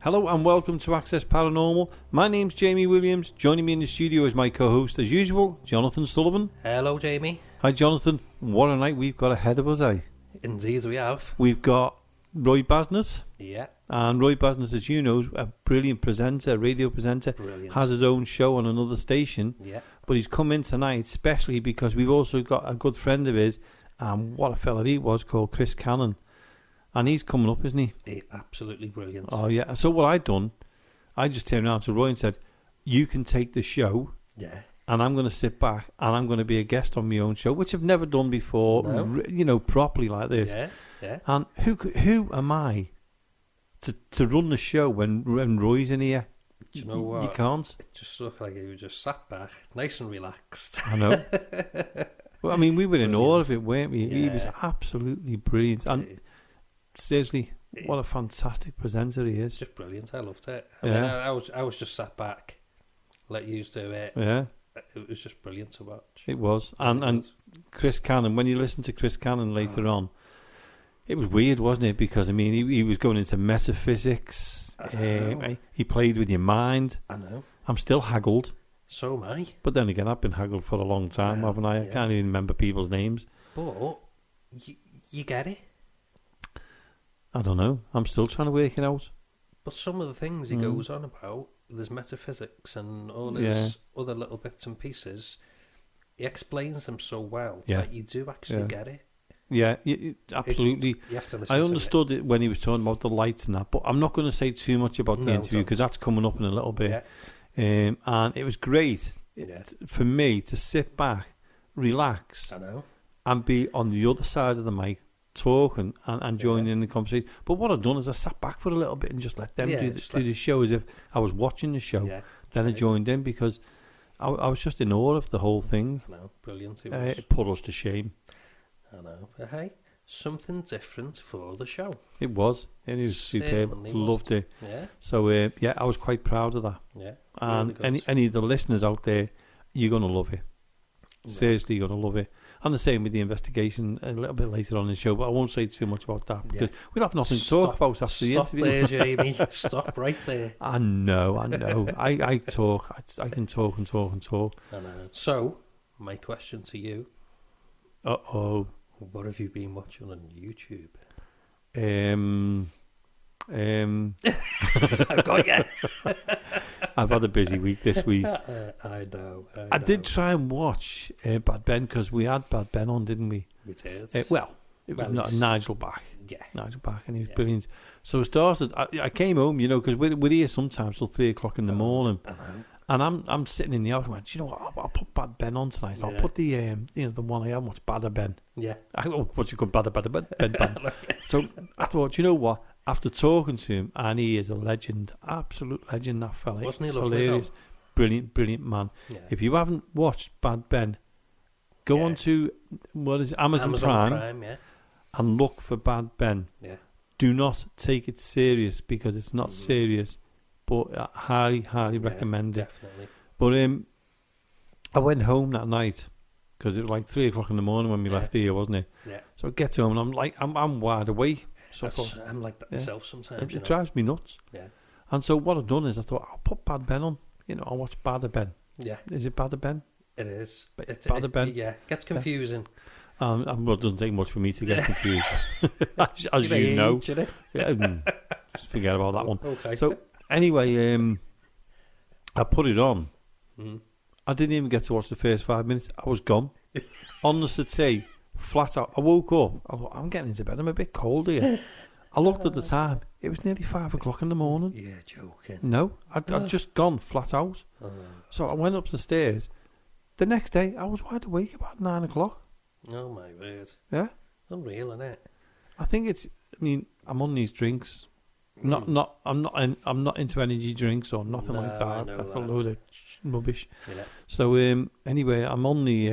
Hello and welcome to Access Paranormal. My name's Jamie Williams. Joining me in the studio is my co-host, as usual, Jonathan Sullivan. Hello, Jamie. Hi, Jonathan. What a night we've got ahead of us, eh? Indeed, we have. We've got Roy Basnett. Yeah. And Roy Basnett, as you know, is a brilliant presenter, radio presenter. Brilliant. Has his own show on another station. Yeah. But he's come in tonight, especially because we've also got a good friend of his, and what a fella he was, called Chris Cannon. And he's coming up, isn't he? Absolutely brilliant. Oh, yeah. So what I'd done, I just turned around to Roy and said, you can take the show. Yeah. And I'm going to sit back and I'm going to be a guest on my own show, which I've never done before, properly like this. Yeah, yeah. And who am I to run the show when Roy's in here? Do you know what? You can't. It just looked like he was just sat back, nice and relaxed. I know. Well, I mean, we were in awe of it, weren't we? Yeah. He was absolutely brilliant. And seriously, what a fantastic presenter he is. Just brilliant. I loved it. I mean, I was just sat back, let you do it. Yeah. It was just brilliant to watch. It was. And Chris Cannon, when you listen to Chris Cannon later on, it was weird, wasn't it? Because, I mean, he was going into metaphysics. He played with your mind. I know. I'm still haggled. So am I. But then again, I've been haggled for a long time, haven't I? I can't even remember people's names. But you get it. I don't know. I'm still trying to work it out. But some of the things he goes on about, there's metaphysics and all his other little bits and pieces, he explains them so well that you do actually get it. Yeah, absolutely. You have to listen I understood it when he was talking about the lights and that, but I'm not going to say too much about the interview because that's coming up in a little bit. Yeah. And it was great for me to sit back, relax, and be on the other side of the mic, talking and joining in the conversation. But what I've done is I sat back for a little bit and just let them do the show as if I was watching the show. Yeah, then I joined in because I was just in awe of the whole thing. I know, brilliant. It put us to shame. I know. But hey, something different for the show. It was. It was superb. Loved it. Yeah. So, I was quite proud of that. Yeah. And really any of the listeners out there, you're going to love it. Seriously, you're going to love it. And the same with the investigation a little bit later on in the show, but I won't say too much about that because we'll have nothing to talk about after the interview. Stop there, Jamie. Stop right there. I know. I talk. I can talk and talk and talk. I know. So, my question to you. Uh-oh. What have you been watching on YouTube? I got you. I've had a busy week this week. I know. I did try and watch Bad Ben because we had Bad Ben on, didn't we? We did. It was not Nigel Bach. Yeah. Nigel Bach, and he was brilliant. So it started. I came home, because we're here sometimes till 3 o'clock in the morning. And I'm sitting in the house and went, you know what, I'll put Bad Ben on tonight. I'll put the the one I haven't watched, Badder Ben. Yeah. What's it called, Badder Ben. So I thought, you know what, after talking to him, and he is a legend, absolute legend, that fella. Wasn't he hilarious? Brilliant man. Yeah. If you haven't watched Bad Ben, go on to, Amazon Prime and look for Bad Ben. Yeah. Do not take it serious because it's not serious. But I highly recommend it. Definitely. But I went home that night because it was like 3 o'clock in the morning when we left here, wasn't it? Yeah. So I get home and I'm wide awake. So I'm like that myself sometimes. It drives me nuts. Yeah. And so what I've done is I thought I'll put Bad Ben on. I'll watch Badder Ben. Yeah. Is it Badder Ben? It is. It's Badder Ben. Yeah. Gets confusing. Well, it doesn't take much for me to get confused, as you know. Just forget about that one. Okay. So. Anyway, I put it on. I didn't even get to watch the first 5 minutes. I was gone. On the settee, flat out. I woke up. I thought, I'm getting into bed. I'm a bit cold here. I looked at the time. It was nearly 5 o'clock in the morning. You're joking. No, I'd just gone flat out. So I went up the stairs. The next day, I was wide awake about 9 o'clock. Oh, my word. Yeah. Unreal, isn't it? I think I'm on these drinks. I'm not into energy drinks or nothing like that. That's a load of rubbish. Yeah. So anyway, I'm on the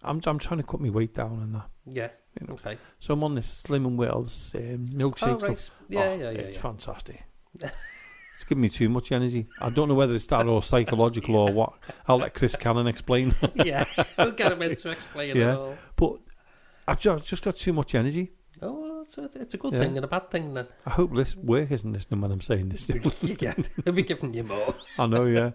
I'm trying to cut my weight down and that. Yeah. Okay. So I'm on this Slim and Wells milkshake stuff. Yeah. It's fantastic. It's giving me too much energy. I don't know whether it's that or psychological or what. I'll let Chris Cannon explain. Yeah, we'll get him in to explain it all. But I've just got too much energy. Oh, well, it's a good thing and a bad thing then. I hope this work isn't listening when I'm saying this. Yeah, they'll be giving you more. I know, yeah.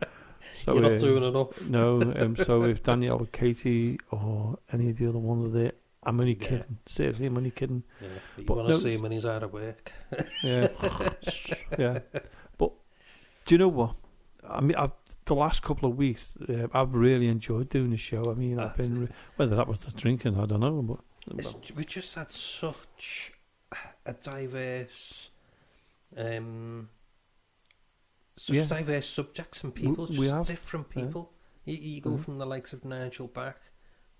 So, you're not doing enough. No, so if Danielle or Katie or any of the other ones are there, I'm only kidding. Seriously, I'm only kidding. Yeah, but you want to see him when he's out of work. Yeah. Yeah. But do you know what? I mean, the last couple of weeks, I've really enjoyed doing the show. I mean, I've been... whether that was the drinking, I don't know. But we just had such a diverse... diverse subjects and people, just different people. Yeah. You go from the likes of Nigel Back,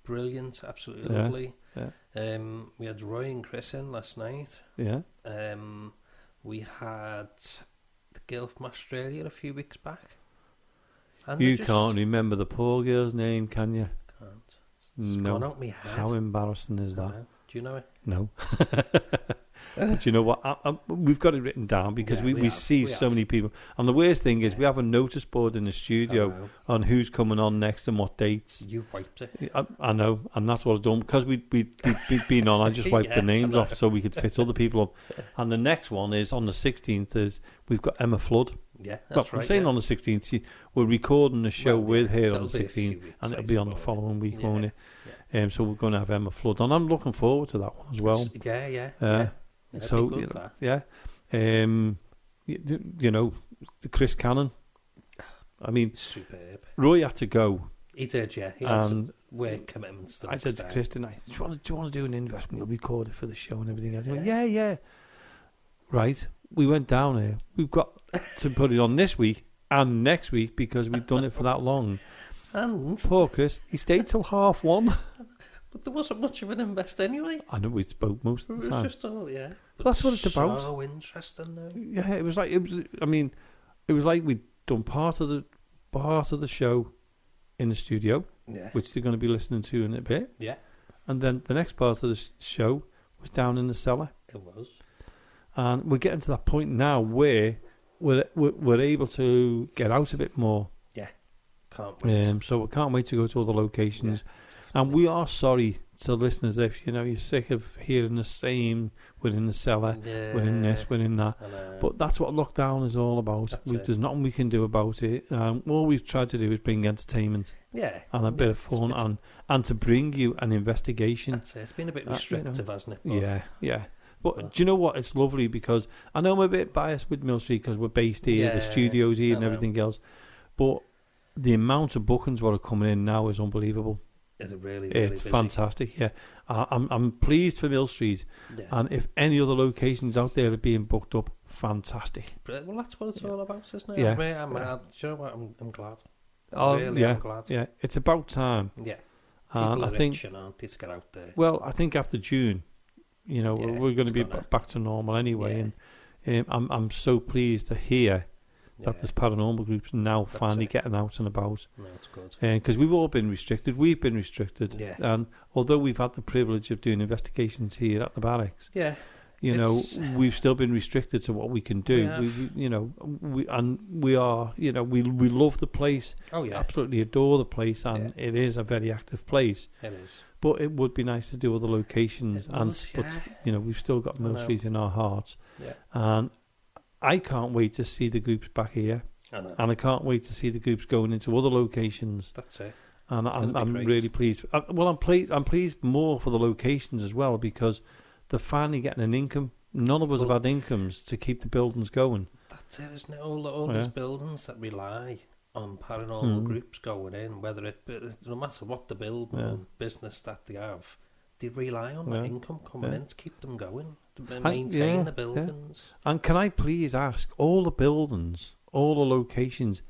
brilliant, absolutely lovely. Yeah. We had Roy and Chris in last night. Yeah. We had the girl from Australia a few weeks back. And you can't remember the poor girl's name, can you? Can't. It's gone out my head. How embarrassing is that? Do you know it? No. But you know what? We've got it written down because we see so many people. And the worst thing is we have a notice board in the studio on who's coming on next and what dates. You wiped it. I know, and that's what I've done. Because we'd been on, I just wiped the names off so we could fit other people up. And the next one is on the 16th is we've got Emma Flood. Yeah, that's right. I'm saying on the 16th, we're recording the show with her on the 16th, and it'll be on the following week, won't it? Yeah. So we're going to have Emma Flood on. I'm looking forward to that one as well. Yeah. So you know, the Chris Cannon. I mean, superb. Roy had to go. He did, yeah. He had some work commitments. I said to Chris tonight, "Do you want to do an investment? You'll record it for the show and everything." I went, "Yeah." Right. We went down here. We've got to put it on this week and next week because we've done it for that long. And poor Chris, he stayed till 1:30. But there wasn't much of an invest anyway. I know we spoke most of the time. It was just all, But that's what it's about. So interesting, though. Yeah, it was like we'd done part of the show in the studio, which they're going to be listening to in a bit. Yeah. And then the next part of the show was down in the cellar. It was. And we're getting to that point now where we're able to get out a bit more. Yeah. Can't wait. So we can't wait to go to other locations. Yeah. And we are sorry to listeners if you're sick of hearing the same. We're in the cellar, we're in this, we're in that. But that's what lockdown is all about. There's nothing we can do about it. All we've tried to do is bring entertainment, and a bit of fun, and to bring you an investigation. That's it. It's been a bit restrictive, hasn't it? Yeah. But do you know what? It's lovely because I know I'm a bit biased with Mill Street because we're based here, the studio's here, and everything else. But the amount of bookings that are coming in now is unbelievable. Is it really it's busy? Fantastic, yeah. I'm pleased for Mill Street, and if any other locations out there are being booked up, fantastic. Well, that's what it's all about, isn't it? Yeah. Do you know what? I'm glad. I'm glad. Yeah, it's about time. Yeah. And I think to get out there. Well, I think after June, we're going to be back to normal anyway, and I'm so pleased to hear that there's paranormal groups now finally getting out and about. No, it's good. Because we've all been restricted. We've been restricted. Yeah. And although we've had the privilege of doing investigations here at the barracks, we've still been restricted to what we can do. We love the place. Oh yeah. Absolutely adore the place, and it is a very active place. It is. But it would be nice to do other locations, but we've still got Mill Street in our hearts. Yeah. And I can't wait to see the groups back here. I know. And I can't wait to see the groups going into other locations. That's it. And I'm really pleased. I'm pleased more for the locations as well because they're finally getting an income. None of us have had incomes to keep the buildings going. That's it, isn't it? All these buildings that rely on paranormal groups going in, no matter what the building business that they have, they rely on that income coming in to keep them going, to maintain the buildings. Yeah. And can I please ask, all the buildings, all the locations,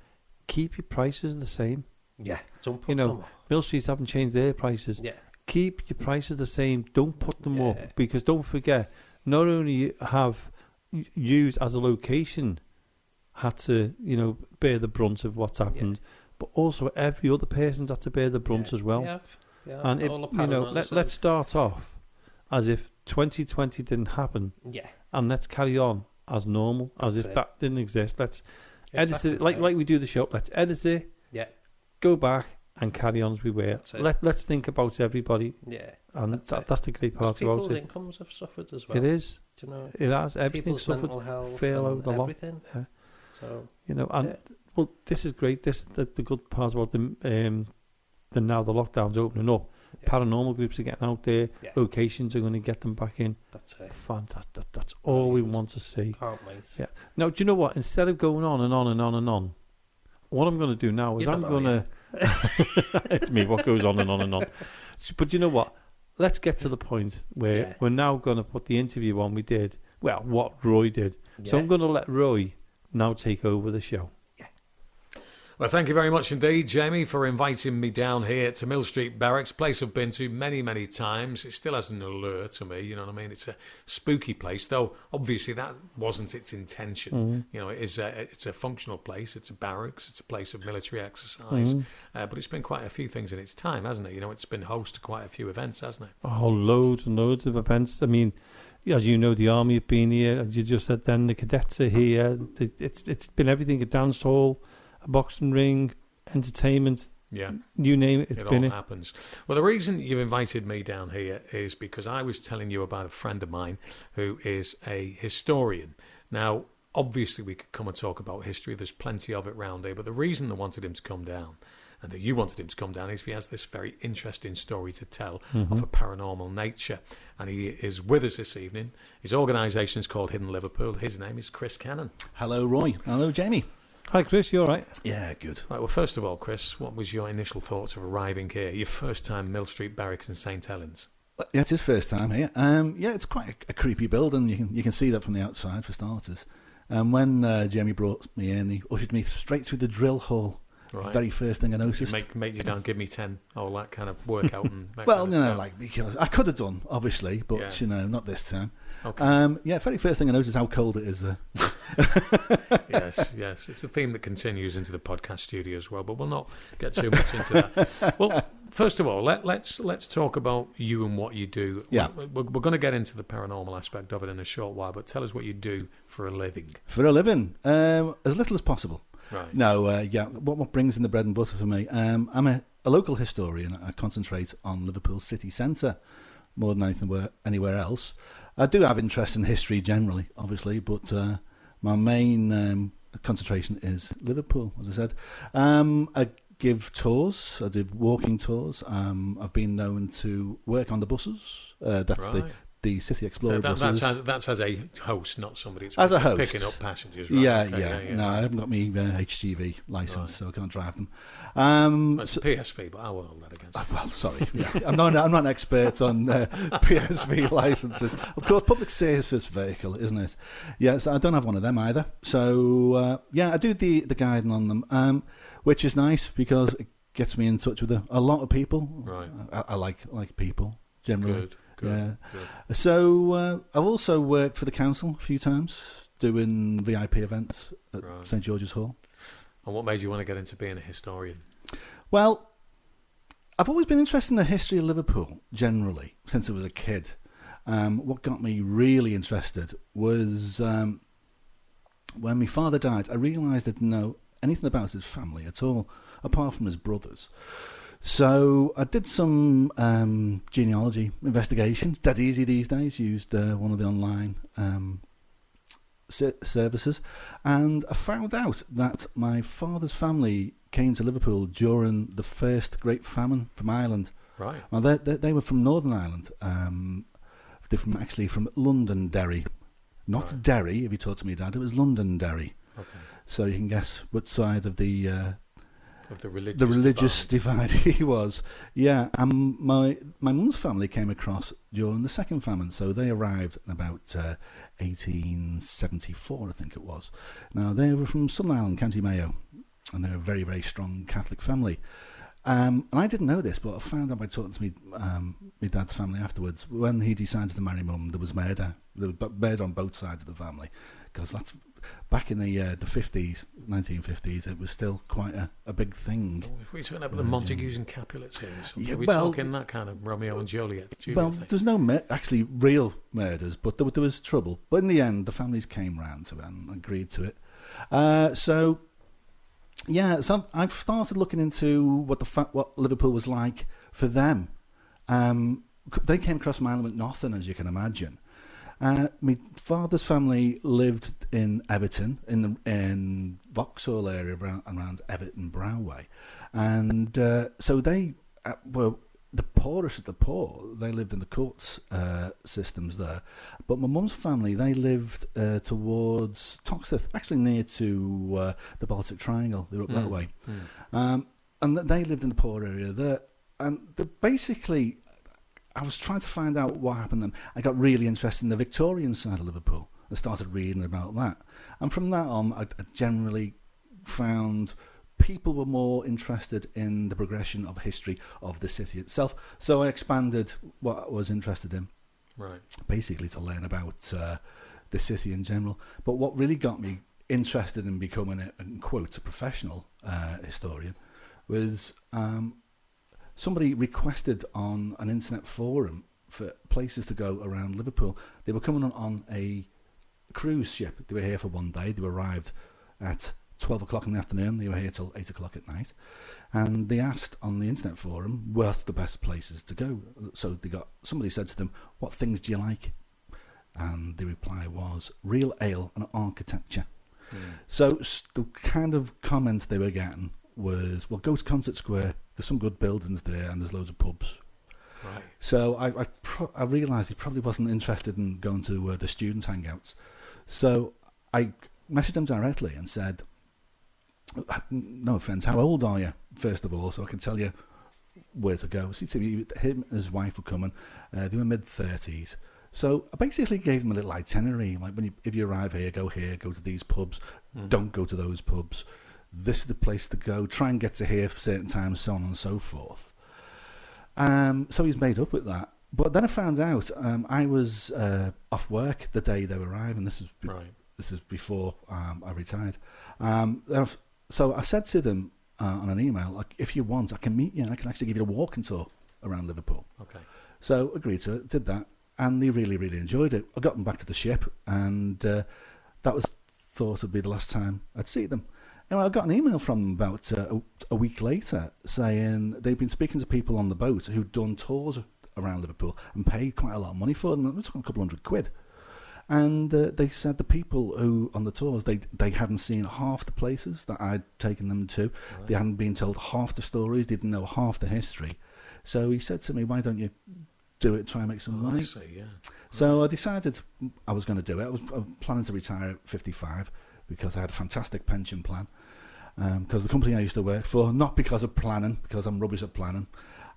keep your prices the same? Yeah, don't put them up. Mill Streets haven't changed their prices. Yeah. Keep your prices the same. Don't put them up, because don't forget, not only have you as a location had to, bear the brunt of what's happened, but also every other person's had to bear the brunt as well. Yeah, and let's start off as if 2020 didn't happen. Yeah. And let's carry on as normal, as if that didn't exist. Let's edit it like we do the show. Let's edit it. Yeah. Go back, and carry on as we were. Let's think about everybody. Yeah. And that's the great part about it. People's incomes have suffered as well. It is. Do you know? It has. Everything's suffered. Mental health fail over the lot. Everything. Yeah. So, and well, this is great. The good part about the now the lockdown's opening up. Yeah. Paranormal groups are getting out there. Yeah. Locations are going to get them back in. That's it. Fantastic. That's all we want to see. Can't wait. Yeah. Now, do you know what? Instead of going on and on and on and on, what I'm going to do now is I'm going to... It's me, what goes on and on and on. But you know what? Let's get to the point where we're now going to put the interview on we did. Well, what Roy did. Yeah. So I'm going to let Roy now take over the show. Well, thank you very much indeed, Jamie, for inviting me down here to Mill Street Barracks, place I've been to many, many times. It still has an allure to me, you know what I mean? It's a spooky place, though obviously that wasn't its intention. Mm-hmm. You know, it's a functional place, it's a barracks, it's a place of military exercise, but it's been quite a few things in its time, hasn't it? You know, it's been host to quite a few events, hasn't it? Oh, loads and loads of events. I mean, as you know, the army have been here, as you just said then, the cadets are here. It's been everything, a dance hall, a boxing ring, entertainment, you name it, it all happens. Well, the reason you've invited me down here is because I was telling you about a friend of mine who is a historian. Now, obviously, we could come and talk about history. There's plenty of it round here, but the reason I wanted him to come down, and that you wanted him to come down, is he has this very interesting story to tell of a paranormal nature. And he is with us this evening. His organisation is called Hidden Liverpool. His name is Chris Cannon. Hello, Roy. Hello, Jamie. Hi, Chris. You all right? Yeah, good. Right, well, first of all, Chris, what was your initial thoughts of arriving here? Your first time Mill Street Barracks in St Helens? Yeah, it's his first time here. It's quite a creepy building. You can see that from the outside, for starters. When Jamie brought me in, he ushered me straight through the drill hall. Right. Very first thing I noticed. Make you down, give me 10, all that kind of workout. And that well, because I could have done, obviously, but not this time. Okay. Very first thing I noticed is how cold it is there. Yes, it's a theme that continues into the podcast studio as well, but we'll not get too much into that. Well, first of all, let's talk about you and what you do. Yeah, we're going to get into the paranormal aspect of it in a short while, but tell us what you do for a living. For a living, as little as possible. Right. No, what brings in the bread and butter for me? I'm a local historian. I concentrate on Liverpool city centre more than anywhere else. I do have interest in history generally, obviously, but my main concentration is Liverpool, as I said. I give tours. I do walking tours. I've been known to work on the buses. That's right. The City Explorer buses. That's as a host, not somebody as a host. Picking up passengers. Right? Yeah. No, I haven't got my HGV licence, so I can't drive them. It's a PSV, but I won't hold that against well, sorry. Yeah. I'm not an expert on PSV licences. Of course, public service vehicle, isn't it? Yeah, so I don't have one of them either. So, I do the guiding on them, which is nice because it gets me in touch with a lot of people. Right. I like people, generally. Good. So I've also worked for the council a few times doing VIP events at St George's Hall. And what made you want to get into being a historian? Well, I've always been interested in the history of Liverpool generally since I was a kid. What got me really interested was when my father died. I realised I didn't know anything about his family at all, apart from his brothers. So I did some genealogy investigations. Dead easy these days. Used one of the online services, and I found out that my father's family came to Liverpool during the first Great Famine from Ireland. Right. Well, they were from Northern Ireland. They're from Londonderry, not Derry. If you talk to me, Dad, it was Londonderry. Okay. So you can guess what side of the religious divide he was. Yeah, and my mum's family came across during the second famine, so they arrived in about 1874, I think it was. Now, they were from Southern Ireland, County Mayo, and they were a very, very strong Catholic family. And I didn't know this, but I found out by talking to my dad's family afterwards. When he decided to marry Mum, there was murder. There was murder on both sides of the family, because that's back in the 50s, 1950s. It was still quite a big thing. We're talking about the Montagues and Capulets here. Yeah, we're talking that kind of Romeo and Juliet. There's no actually real murders, but there was trouble. But in the end, the families came round to it and agreed to it. So Yeah, so I've started looking into what Liverpool was like for them. They came across my island with nothing, as you can imagine. My father's family lived in Everton, in Vauxhall area around Everton Browway, and so they were the poorest of the poor. They lived in the courts systems there, but my mum's family, they lived towards Toxteth, actually near to the Baltic Triangle. They were up that way, and they lived in the poor area there, and basically. I was trying to find out what happened then. I got really interested in the Victorian side of Liverpool. I started reading about that. And from that on, I generally found people were more interested in the progression of history of the city itself. So I expanded what I was interested in. Right. Basically to learn about the city in general. But what really got me interested in becoming, in quotes, a professional historian was... somebody requested on an internet forum for places to go around Liverpool. They were coming on a cruise ship. They were here for one day. They arrived at 12 o'clock in the afternoon. They were here till 8 o'clock at night. And they asked on the internet forum, what's the best places to go? So somebody said to them, what things do you like? And the reply was, real ale and architecture. So the kind of comments they were getting was, well, go to Concert Square. There's some good buildings there, and there's loads of pubs. Right. So I realised he probably wasn't interested in going to the student hangouts. So I messaged him directly and said, no offence, how old are you, first of all, so I can tell you where to go. So him and his wife were coming. They were mid-30s. So I basically gave them a little itinerary. Like, if you arrive here, go to these pubs. Don't go to those pubs. This is the place to go. Try and get to here for certain times, so on and so forth. So he's made up with that. But then I found out I was off work the day they arrived, and this is before I retired. So I said to them on an email, like, if you want, I can meet you, and I can actually give you a walking tour around Liverpool. Okay. So agreed to it, did that, and they really, really enjoyed it. I got them back to the ship, and that was thought would be the last time I'd see them. Anyway, I got an email from them about a week later saying they'd been speaking to people on the boat who'd done tours around Liverpool and paid quite a lot of money for them. It was a couple £100. And they said the people who on the tours, they hadn't seen half the places that I'd taken them to. Right. They hadn't been told half the stories. They didn't know half the history. So he said to me, why don't you do it and try and make some money? I see, yeah. So I decided I was going to do it. I was planning to retire at 55 because I had a fantastic pension plan. Because the company I used to work for, not because of planning, because I'm rubbish at planning,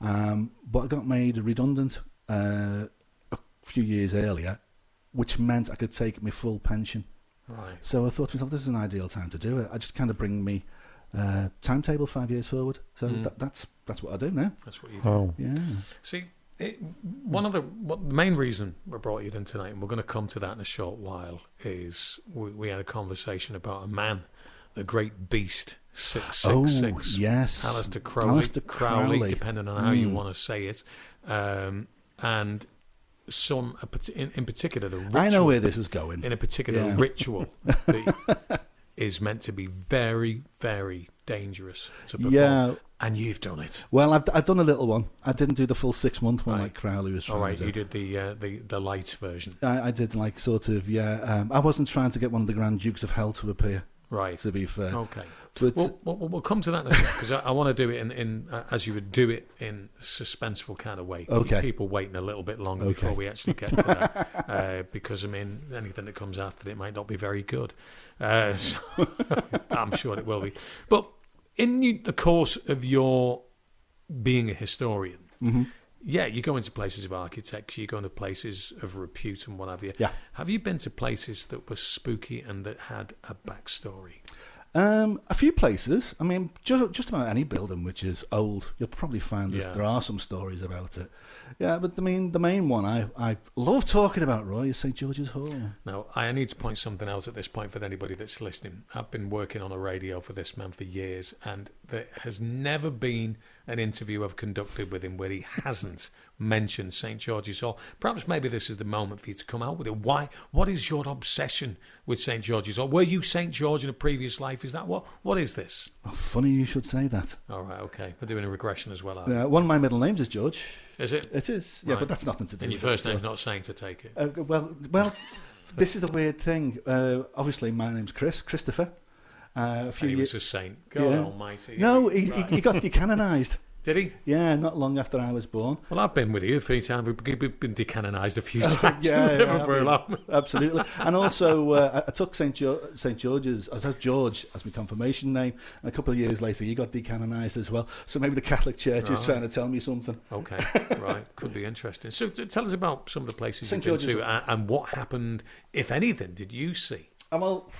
but I got made redundant a few years earlier, which meant I could take my full pension. Right. So I thought to myself, this is an ideal time to do it. I just kind of bring me timetable 5 years forward. So that's what I do now. That's what you do. Oh. Yeah. See, the main reason we brought you in tonight, and we're going to come to that in a short while, is we had a conversation about a man. The great beast, 666. Oh, yes. Aleister Crowley, depending on how you want to say it. And some, in particular, the ritual. I know where this is going. In a particular ritual that is meant to be very, very dangerous to perform. Yeah. And you've done it. Well, I've done a little one. I didn't do the full 6 month one like Crowley was trying to do. You did the lights version. I did like sort of, I wasn't trying to get one of the Grand Dukes of Hell to appear. Right. To be fair. Okay. But we'll come to that in a second, because I want to do it in as you would do it in a suspenseful kind of way. Okay. People waiting a little bit longer before we actually get to that, because I mean anything that comes after it might not be very good. So I'm sure it will be. But in the course of your being a historian, you go into places of architecture, you go into places of repute and what have you. Yeah. Have you been to places that were spooky and that had a backstory? A few places. I mean, just about any building which is old, you'll probably find there are some stories about it. Yeah, but I mean, the main one I love talking about, Roy, is St. George's Hall. Now, I need to point something out at this point for anybody that's listening. I've been working on a radio for this man for years, and there has never been an interview I've conducted with him where he hasn't mentioned St. George's Hall. Perhaps maybe this is the moment for you to come out with it. Why? What is your obsession with St. George's Hall? Were you St. George in a previous life? Is that what is this? Oh, funny you should say that. All right, okay. We're doing a regression as well, one of my middle names is George. Is it? It is, yeah, right. But that's nothing to do and with your first it. name's not Saint, to take it. Well, this is a weird thing. Obviously, my name's Christopher. A few he was years. a saint. God almighty. No, he got decanonised. Did he? Yeah, not long after I was born. Well, I've been with you a few times. We've been decanonised a few times. Absolutely. And also, I took St. George's. I took George as my confirmation name. And a couple of years later, he got decanonised as well. So maybe the Catholic Church is trying to tell me something. Okay, right. Could be interesting. So tell us about some of the places St. you've been George's to and what happened, if anything, did you see? Well,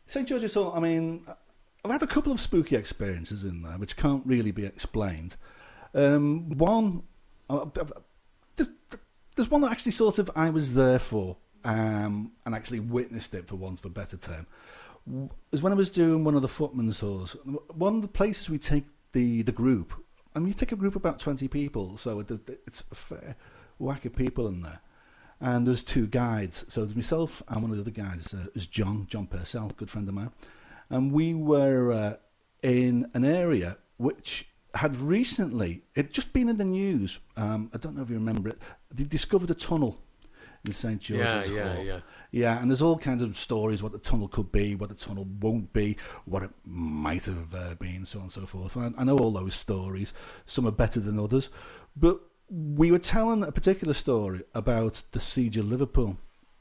St. George's Hall, I mean, I've had a couple of spooky experiences in there, which can't really be explained. One, there's one that actually sort of I was there for, and actually witnessed it, for want of a better term. Is when I was doing one of the footman's tours. One of the places we take the group, and you take a group of about 20 people, so it's a fair whack of people in there. And there's two guides. So there's myself and one of the other guys is John Purcell, good friend of mine. And we were in an area which had recently, it just been in the news. I don't know if you remember it. They discovered a tunnel in St. George's Hall. Yeah, and there's all kinds of stories what the tunnel could be, what the tunnel won't be, what it might have been, so on and so forth. I know all those stories. Some are better than others. But we were telling a particular story about the siege of Liverpool.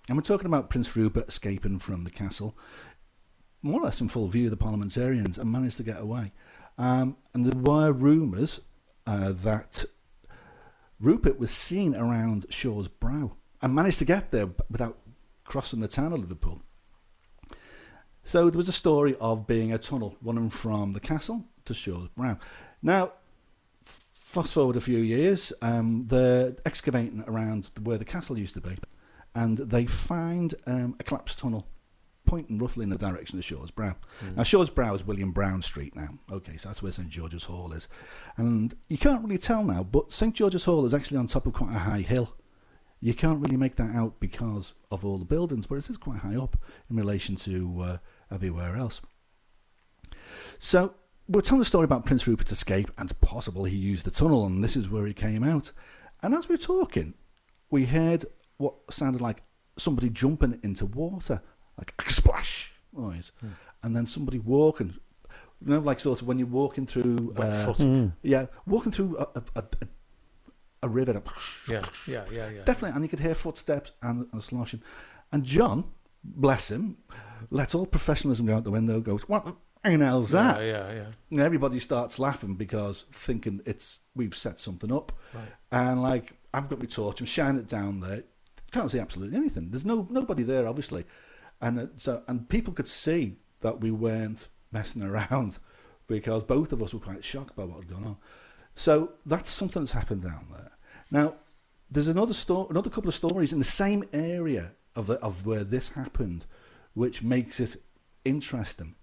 And we're talking about Prince Rupert escaping from the castle, more or less in full view of the parliamentarians, and managed to get away. And there were rumours that Rupert was seen around Shaw's Brow and managed to get there without crossing the town of Liverpool. So there was a story of being a tunnel running from the castle to Shaw's Brow. Now, fast forward a few years, they're excavating around where the castle used to be, and they find a collapsed tunnel pointing roughly in the direction of Shaw's Brow. Now, Shaw's Brow is William Brown Street now. Okay, so that's where St. George's Hall is. And you can't really tell now, but St. George's Hall is actually on top of quite a high hill. You can't really make that out because of all the buildings, but it is quite high up in relation to everywhere else. So we're telling the story about Prince Rupert's escape, and it's possible he used the tunnel, and this is where he came out. And as we're talking, we heard what sounded like somebody jumping into water, like a splash noise, and then somebody walking. You know, like sort of when you're walking through, walking through a river. Yeah. Definitely, and you could hear footsteps and a sloshing. And John, bless him, lets all professionalism go out the window. Goes, what the hell's that? Yeah. And everybody starts laughing because thinking we've set something up. Right. And like, I've got my torch and shine it down there. Can't see absolutely anything. There's nobody there, obviously. And people could see that we weren't messing around because both of us were quite shocked by what had gone on. So that's something that's happened down there. Now, there's another couple of stories in the same area of where this happened, which makes it interesting.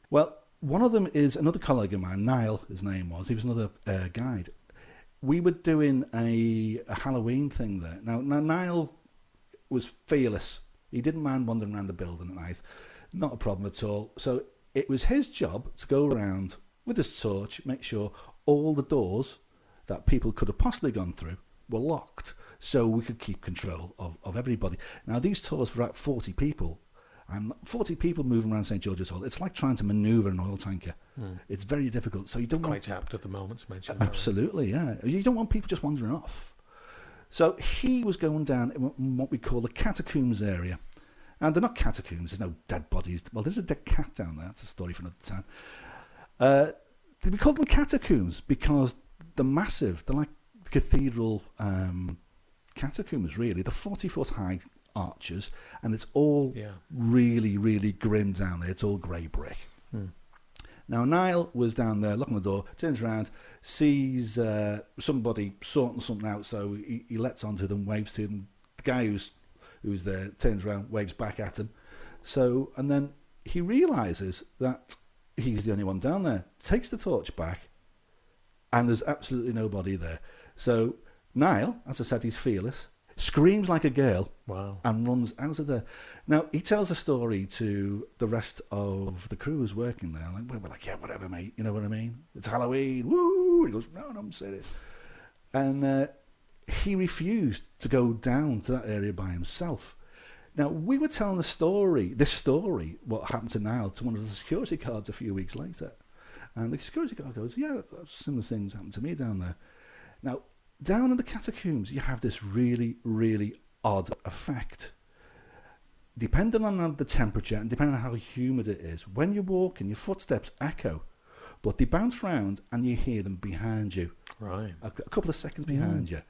Well, one of them is another colleague of mine, Niall, his name was. He was another guide. We were doing a Halloween thing there. Now, Niall was fearless. He didn't mind wandering around the building at night. Not a problem at all. So it was his job to go around with his torch, make sure all the doors that people could have possibly gone through were locked so we could keep control of everybody. Now, these tours were at 40 people. And 40 people moving around St. George's Hall, it's like trying to manoeuvre an oil tanker. It's very difficult. So you don't quite apt at the moment to mention absolutely, yeah. You don't want people just wandering off. So he was going down in what we call the catacombs area. And they're not catacombs, there's no dead bodies. Well, there's a dead cat down there. That's a story for another time. We called them catacombs because they're massive. They're like cathedral catacombs, really. They're 40-foot high arches, and it's all really, really grim down there. It's all grey brick. Now, Niall was down there, looking at the door, turns around, sees somebody sorting something out, so he lets onto them, waves to them. The guy who's there turns around, waves back at him. So, and then he realises that he's the only one down there, takes the torch back, and there's absolutely nobody there. So Niall, as I said, he's fearless, screams like a girl, and runs out of there. Now, he tells a story to the rest of the crew who's working there. Like, we're like, yeah, whatever, mate. You know what I mean? It's Halloween. Woo! He goes, no, I'm serious. And he refused to go down to that area by himself. Now, we were telling this story, what happened to Niall, to one of the security guards a few weeks later. And the security guard goes, yeah, similar things happened to me down there. Now, down in the catacombs, you have this really, really odd effect. Depending on the temperature and depending on how humid it is, when you're walking, your footsteps echo, but they bounce round and you hear them behind you. Right. A couple of seconds behind you.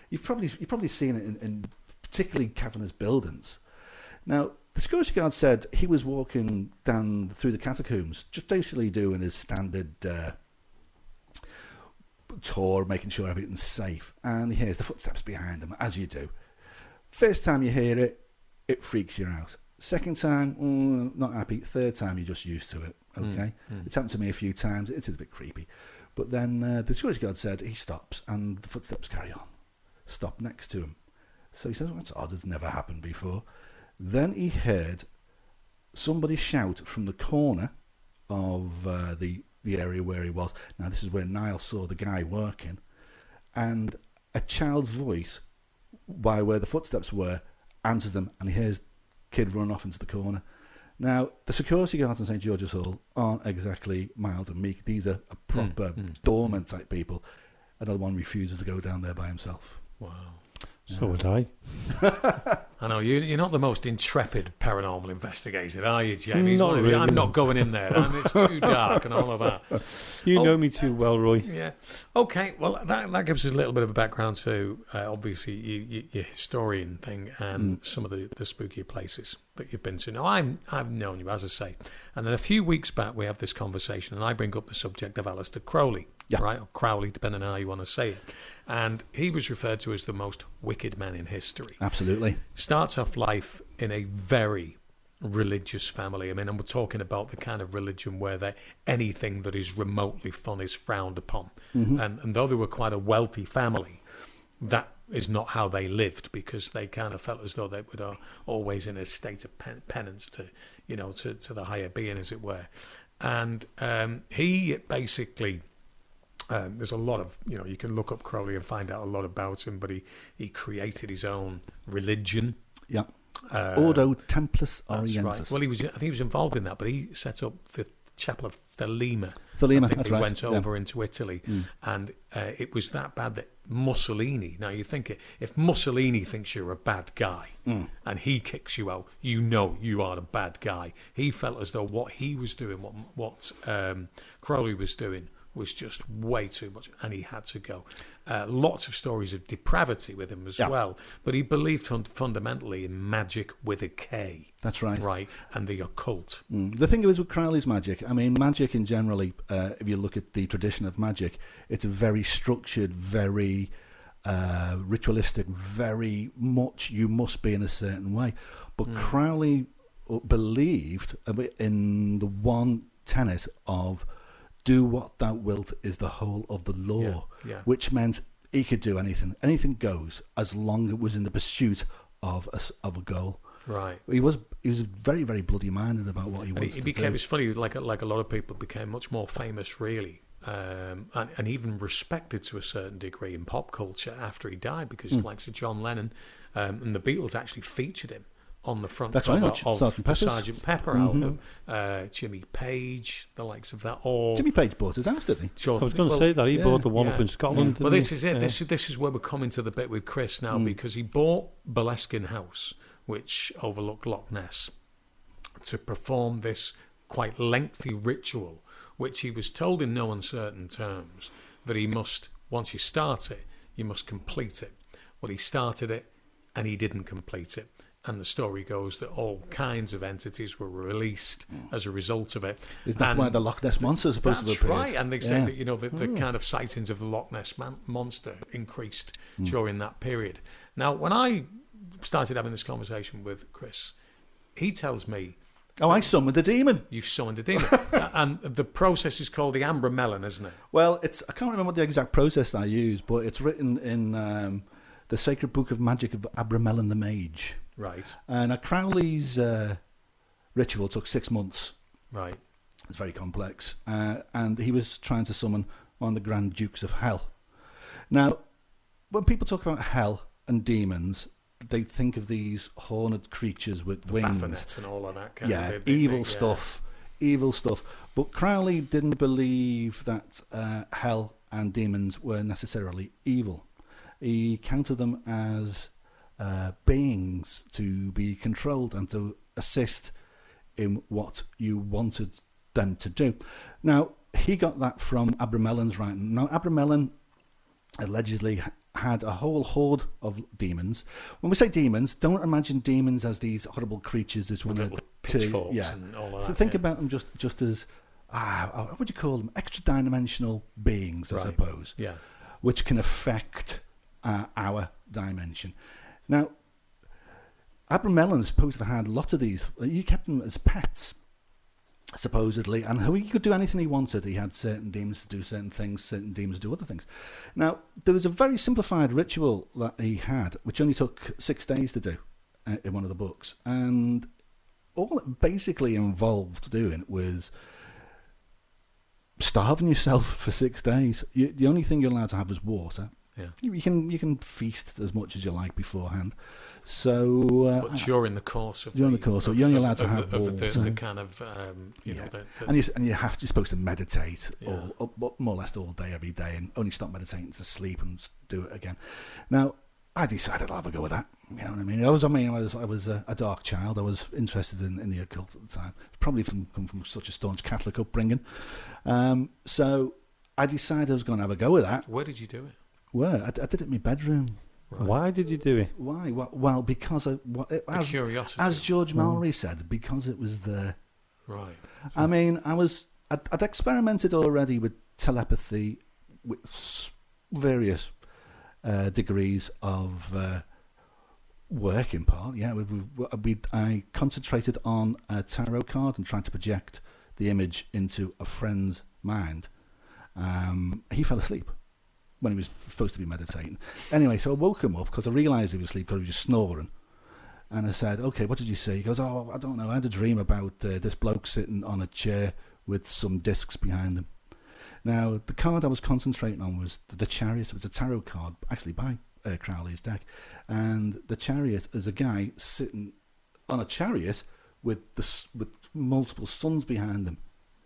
You've probably seen it in particularly cavernous buildings. Now, the security guard said he was walking down through the catacombs, just basically doing his standard tour, making sure everything's safe, and he hears the footsteps behind him, as you do. First time you hear it, it freaks you out. Second time, not happy. Third time, you're just used to it. Okay, it's happened to me a few times. It is a bit creepy, but then the security guard said he stops, and the footsteps carry on. Stop next to him. So he says, well, that's odd. It's never happened before. Then he heard somebody shout from the corner of the area where he was. Now, this is where Niall saw the guy working. And a child's voice, by where the footsteps were, answers them, and he hears kid run off into the corner. Now, the security guards in St. George's Hall aren't exactly mild and meek. These are proper doorman type people. Another one refuses to go down there by himself. Wow. So would I. I know, you're not the most intrepid paranormal investigator, are you, Jamie? Not really. I'm not going in there. It's too dark and all of that. You know me too well, Roy. Yeah. Okay, well, that gives us a little bit of a background to, obviously, your historian thing and some of the spookier places that you've been to. Now, I've known you, as I say. And then a few weeks back, we have this conversation, and I bring up the subject of Aleister Crowley. Yeah. Right, or Crowley, depending on how you want to say it. And he was referred to as the most wicked man in history. Absolutely. Starts off life in a very religious family. I mean, and we're talking about the kind of religion where anything that is remotely fun is frowned upon. And though they were quite a wealthy family, that is not how they lived, because they kind of felt as though they were always in a state of penance to the higher being, as it were. And he basically... there's a lot of, you can look up Crowley and find out a lot about him, but he created his own religion. Yeah. Ordo Templis Orientis. That's right. Well, I think he was involved in that, but he set up the Chapel of Thelema. Thelema, I think that's he right. went over into Italy, and it was that bad that Mussolini, now you think if Mussolini thinks you're a bad guy and he kicks you out, you know you are a bad guy. He felt as though what he was doing, what Crowley was doing, was just way too much, and he had to go. Lots of stories of depravity with him as well, but he believed fundamentally in magic with a K. That's right. Right, and the occult. The thing is with Crowley's magic, I mean, magic in generally, if you look at the tradition of magic, it's a very structured, very ritualistic, very much you must be in a certain way. But Crowley believed in the one tenet of do what thou wilt is the whole of the law, which meant he could do anything. Anything goes as long as it was in the pursuit of a goal. Right. He was very, very bloody minded about what he wanted to do. It's funny, like a lot of people became much more famous, really, and even respected to a certain degree in pop culture after he died, because the likes of John Lennon and the Beatles actually featured him on the front cover of the Sgt. Pepper album. Jimmy Page, the likes of that. Jimmy Page bought his house, didn't he? Sure. I was going to say that. He bought the one up in Scotland. Well, this is it. This is where we're coming to the bit with Chris now, because he bought Boleskine House, which overlooked Loch Ness, to perform this quite lengthy ritual, which he was told in no uncertain terms that he must, once you start it, you must complete it. Well, he started it, and he didn't complete it. And the story goes that all kinds of entities were released as a result of it. Isn't that why the Loch Ness Monster is supposed to appear? That's right. And they say that, the kind of sightings of the Loch Ness Monster increased during that period. Now, when I started having this conversation with Chris, he tells me Oh, I summoned a demon. You summoned a demon. And the process is called the Amber Melon, isn't it? Well, I can't remember the exact process I used, but it's written in the Sacred Book of Magic of Abramelin the Mage. Right. And Crowley's ritual took 6 months. Right. It's very complex. And he was trying to summon one of the Grand Dukes of Hell. Now, when people talk about hell and demons, they think of these horned creatures with wings. Basnett and all of that kind of evil stuff. Evil stuff. But Crowley didn't believe that hell and demons were necessarily evil. He counted them as beings to be controlled and to assist in what you wanted them to do. Now, he got that from Abramelin's writing. Now, Abramelin allegedly had a whole horde of demons. When we say demons, don't imagine demons as these horrible creatures that want to pitchforks and all of that. Think about them just as what would you call them? Extra dimensional beings, I suppose. Yeah. Which can affect our dimension. Now, Abramelin supposed to have had a lot of these. He kept them as pets, supposedly, and he could do anything he wanted. He had certain demons to do certain things, certain demons to do other things. Now, there was a very simplified ritual that he had, which only took 6 days to do in one of the books, and all it basically involved doing was starving yourself for 6 days. The only thing you're allowed to have is water. Yeah. You can feast as much as you like beforehand. So, but during the course of you're only allowed to have water. The kind of and you're supposed to meditate or more or less all day every day, and only stop meditating to sleep and do it again. Now, I decided I'll have a go with that. You know what I mean? I was a dark child. I was interested in the occult at the time. Probably come from such a staunch Catholic upbringing. So I decided I was going to have a go with that. Where did you do it? Well, I did it in my bedroom. Right. Why did you do it? Why? Well, because curiosity. As George Mallory said, because it was there. Right. I mean, I'd experimented already with telepathy, with various degrees of work in part. Yeah, I concentrated on a tarot card and tried to project the image into a friend's mind. He fell asleep when he was supposed to be meditating. Anyway, so I woke him up because I realised he was asleep because he was just snoring. And I said, okay, what did you see? He goes, oh, I don't know. I had a dream about this bloke sitting on a chair with some discs behind him. Now, the card I was concentrating on was the Chariot. It was a tarot card, actually by Crowley's deck. And the Chariot is a guy sitting on a chariot with multiple suns behind him.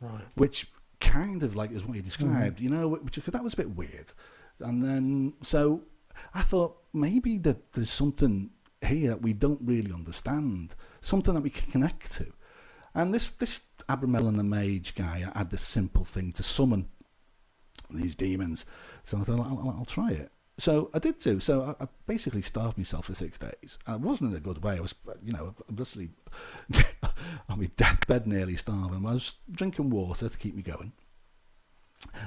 Right. Which kind of like is what you described, you know, which that was a bit weird. And then, so I thought maybe there's something here that we don't really understand, something that we can connect to. And this Abramelin the Mage guy had this simple thing to summon these demons. So I thought, I'll try it. So I did too. So I basically starved myself for 6 days. And it wasn't in a good way. I was, obviously on my deathbed nearly starving. I was drinking water to keep me going.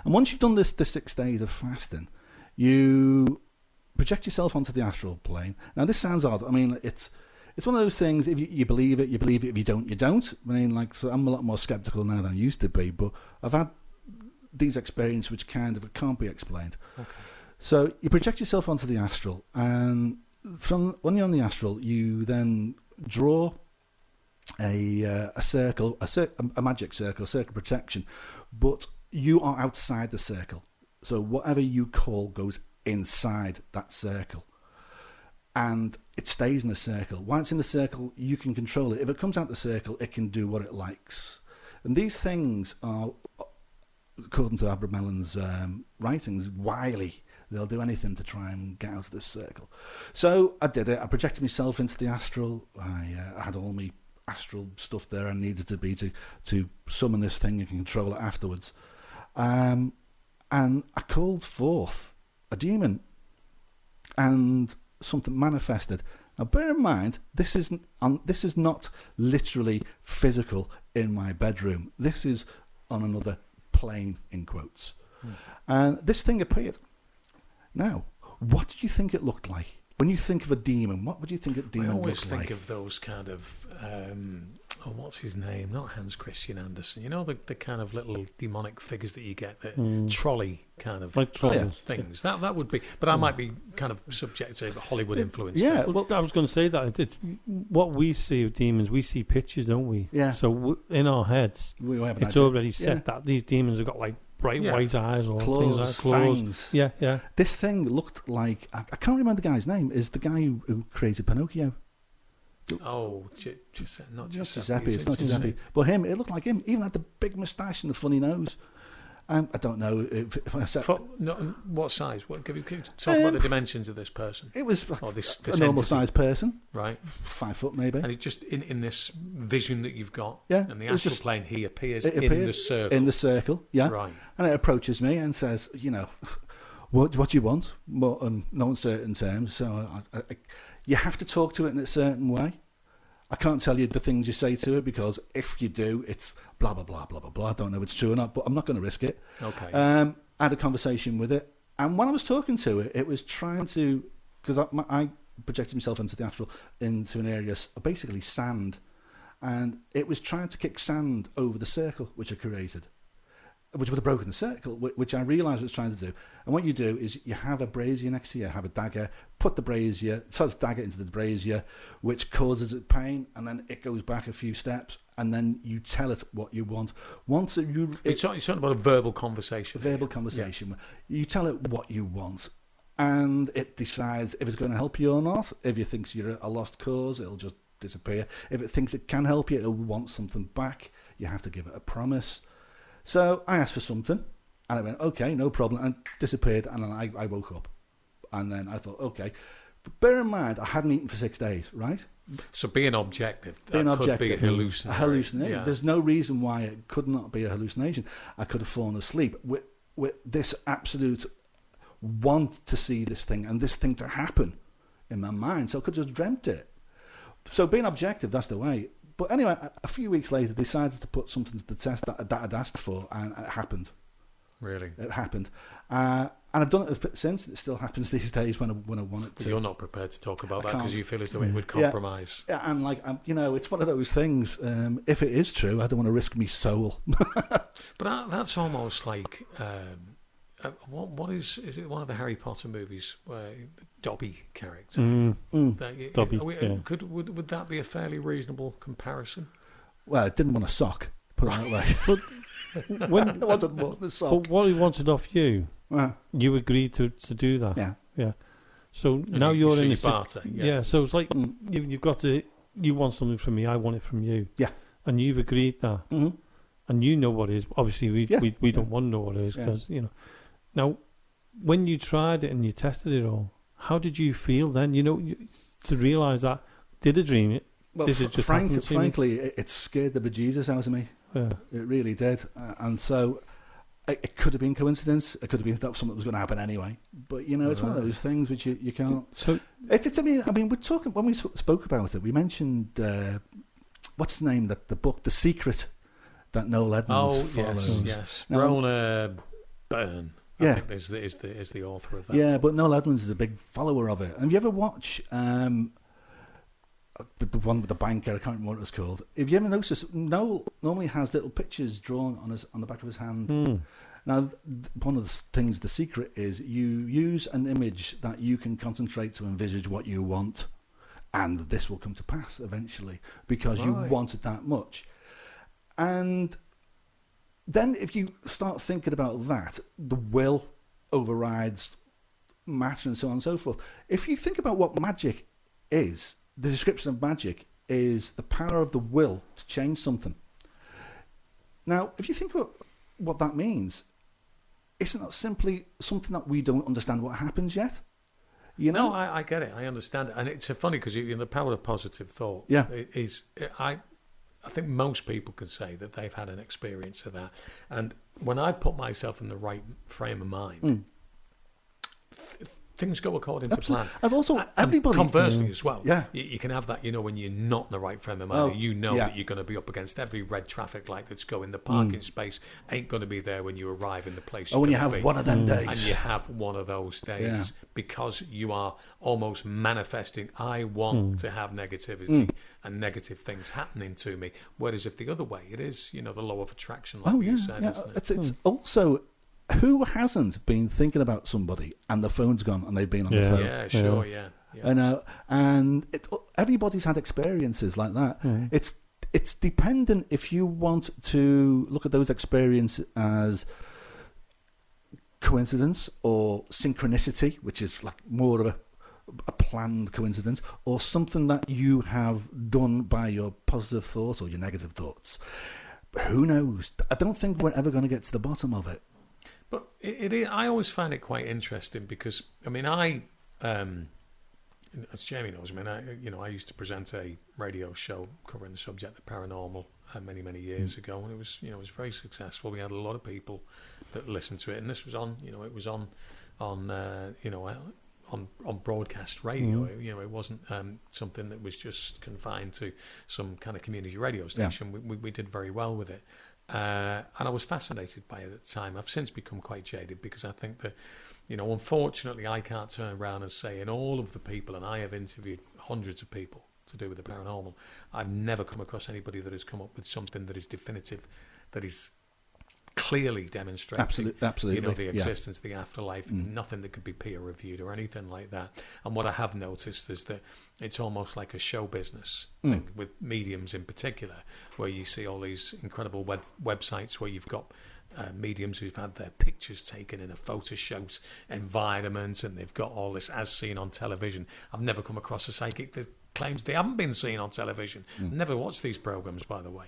And once you've done this 6 days of fasting, you project yourself onto the astral plane. Now, this sounds odd. I mean, it's one of those things, if you believe it, you believe it. If you don't, you don't. I mean, so I'm a lot more sceptical now than I used to be, but I've had these experiences which kind of can't be explained. Okay. So you project yourself onto the astral, and when you're on the astral, you then draw a circle, a magic circle, a circle of protection, but you are outside the circle. So whatever you call goes inside that circle. And it stays in the circle. While it's in the circle, you can control it. If it comes out the circle, it can do what it likes. And these things are, according to Abramelin's writings, wily. They'll do anything to try and get out of this circle. So I did it. I projected myself into the astral. I had all my astral stuff there I needed to be to summon this thing and control it afterwards. And I called forth a demon, and something manifested. Now, bear in mind, this is not literally physical in my bedroom. This is on another plane, in quotes. And this thing appeared. Now, what did you think it looked like? When you think of a demon, what would you think a demon looks like? I always think of those kind of, what's his name? Not Hans Christian Andersen. You know, the kind of little demonic figures that you get, the trolley kind of like things. That would be, but I might be kind of subject to Hollywood influence. Yeah, well, I was going to say that it's what we see of demons. We see pictures, don't we? Yeah. So in our heads, it's already set that these demons have got like bright white eyes or claws, things like claws. fangs. Yeah. This thing looked like, I can't remember the guy's name. Is the guy who created Pinocchio? Oh, not Giuseppe. It's not Giuseppe. But him, it looked like him. Even had the big moustache and the funny nose. I don't know if I said... what size? Can you talk about the dimensions of this person? It was this a normal-sized person. Right. 5 foot, maybe. And it just, in this vision that you've got, yeah, and the astral plane, he appears in the circle. In the circle, yeah. Right. And it approaches me and says, what do you want? Well, no uncertain terms. So you have to talk to it in a certain way. I can't tell you the things you say to it because if you do, it's blah, blah, blah, blah, blah, blah. I don't know if it's true or not, but I'm not going to risk it. Okay. I had a conversation with it. And when I was talking to it, it was trying to... Because I projected myself into the astral, into an area, basically sand. And it was trying to kick sand over the circle, which I created. Which would have broken the circle, which I realised what it's trying to do. And what you do is you have a brazier next to you, have a dagger, put the dagger into the brazier, which causes it pain, and then it goes back a few steps, and then you tell it what you want. It's talking about a verbal conversation. Conversation. Yeah. You tell it what you want, and it decides if it's going to help you or not. If it thinks you're a lost cause, it'll just disappear. If it thinks it can help you, it'll want something back. You have to give it a promise. So I asked for something, and I went, okay, no problem, and disappeared, and then I woke up. And then I thought, okay. But bear in mind, I hadn't eaten for 6 days, right? So being objective, could be a hallucination. A hallucination. Yeah. There's no reason why it could not be a hallucination. I could have fallen asleep with this absolute want to see this thing and this thing to happen in my mind. So I could have just dreamt it. So being objective, that's the way. But anyway, a few weeks later, decided to put something to the test that I'd asked for, and it happened. Really? It happened. And I've done it since. It still happens these days when I want it to. But you're not prepared to talk about that because you feel as though it would compromise. Yeah, and it's one of those things. If it is true, I don't want to risk my soul. But that's almost like... what is it one of the Harry Potter movies where the Dobby character? Dobby. Would that be a fairly reasonable comparison? Well, I didn't want a sock, put it that way. I wanted more than a sock. But what he wanted off you, you agreed to do that. Yeah. So now you're in a barter. Yeah. So it's like you've got to. You want something from me, I want it from you. Yeah. And you've agreed that, and you know what it is. Obviously, we don't want to know what it is because Now, when you tried it and you tested it all, how did you feel then? To realise that, did I dream it? Well, frankly, it scared the bejesus out of me. Yeah. It really did. And so it could have been coincidence. It could have been something that was going to happen anyway. But, it's one of those things which you can't... So, we're talking... When we spoke about it, we mentioned... what's the name? The book, The Secret, that Noel Edmonds follows. Yes. Rona Byrne. I think is the author of that. Yeah, but Noel Edmonds is a big follower of it. Have you ever watched the one with the banker? I can't remember what it was called. Have you ever noticed Noel normally has little pictures drawn on the back of his hand? Now, one of the things, the secret is you use an image that you can concentrate to envisage what you want, and this will come to pass eventually because you want it that much. And then if you start thinking about that, the will overrides matter and so on and so forth. If you think about what magic is, the description of magic is the power of the will to change something. Now, if you think about what that means, isn't that simply something that we don't understand what happens yet? No, I get it. I understand it. And it's funny because the power of positive thought is... I think most people can say that they've had an experience of that. And when I put myself in the right frame of mind, things go according to plan. And also, everybody... Conversely as well. Yeah. You can have that, when you're not in the right frame of mind, that you're going to be up against every red traffic light that's going. The parking space ain't going to be there when you arrive in the place when you have one of them days. And you have one of those days because you are almost manifesting, I want to have negativity and negative things happening to me. Whereas if the other way, it is, the law of attraction, like you said, isn't it? It's also... Who hasn't been thinking about somebody and the phone's gone and they've been on the phone? Yeah, sure, yeah. And everybody's had experiences like that. It's dependent if you want to look at those experiences as coincidence or synchronicity, which is like more of a planned coincidence, or something that you have done by your positive thoughts or your negative thoughts. Who knows? I don't think we're ever going to get to the bottom of it. But I always find it quite interesting because, as Jamie knows, I used to present a radio show covering the subject of paranormal many, many years ago, and it was very successful. We had a lot of people that listened to it, and this was on, it was on broadcast radio. It wasn't something that was just confined to some kind of community radio station. We did very well with it. And I was fascinated by it at the time. I've since become quite jaded because I think that, unfortunately, I can't turn around and say in all of the people, and I have interviewed hundreds of people to do with the paranormal, I've never come across anybody that has come up with something that is definitive, that is clearly demonstrating absolutely. The existence of the afterlife, nothing that could be peer reviewed or anything like that. And what I have noticed is that it's almost like a show business thing with mediums in particular, where you see all these incredible websites where you've got mediums who've had their pictures taken in a photoshopped environment, and they've got all this as seen on television. I've never come across a psychic that claims they haven't been seen on television. Never watched these programs, by the way.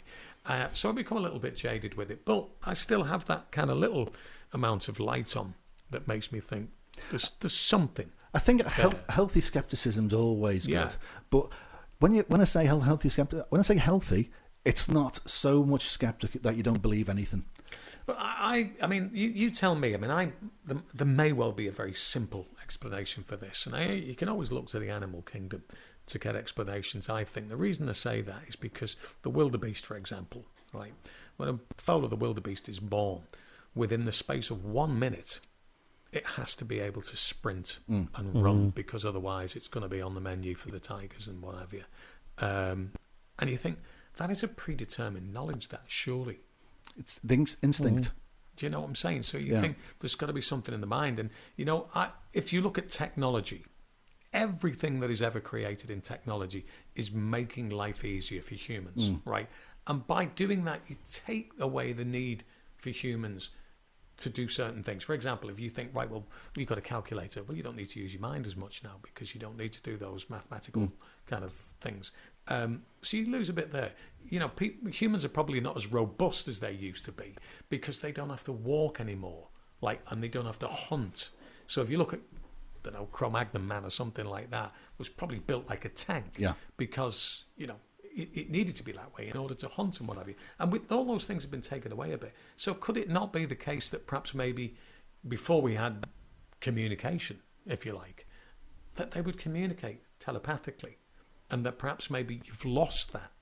So I've become a little bit jaded with it, but I still have that kind of little amount of light on that makes me think there's something. I think healthy skepticism's always good, but when I say healthy, it's not so much skeptic that you don't believe anything. But you tell me. There may well be a very simple explanation for this, and you can always look to the animal kingdom to get explanations. I think the reason I say that is because the wildebeest, for example, right? When a foal of the wildebeest is born, within the space of 1 minute, it has to be able to sprint and run, because otherwise it's going to be on the menu for the tigers and what have you. And you think that is a predetermined knowledge. That surely it's instinct. Do you know what I'm saying? So you think there's got to be something in the mind, and if you look at technology. Everything that is ever created in technology is making life easier for humans, right? And by doing that, you take away the need for humans to do certain things. For example, if you think, right, well, we've got a calculator. Well, you don't need to use your mind as much now because you don't need to do those mathematical kind of things. So you lose a bit there. Humans are probably not as robust as they used to be because they don't have to walk anymore, and they don't have to hunt. So if you look at Cro-Magnon man or something like that was probably built like a tank because it needed to be that way in order to hunt and what have you, and with all those things have been taken away a bit. So could it not be the case that perhaps maybe before we had communication, if you like, that they would communicate telepathically, and that perhaps maybe you've lost that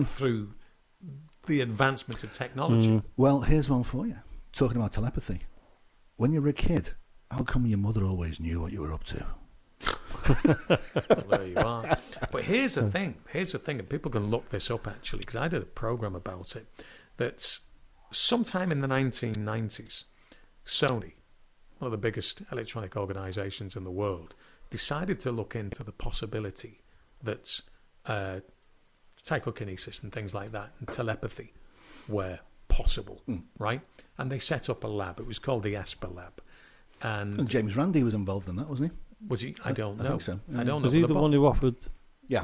through the advancement of technology? Well, here's one for you, talking about telepathy. When you were a kid, how come your mother always knew what you were up to? Well, there you are. But here's the thing, and people can look this up actually, because I did a program about it, that sometime in the 1990s, Sony, one of the biggest electronic organisations in the world, decided to look into the possibility that psychokinesis and things like that and telepathy were possible, right? And they set up a lab. It was called the Esper Lab. And James Randi was involved in that, wasn't he? Was he? I don't know. I think so. I don't know. Was he the one who offered so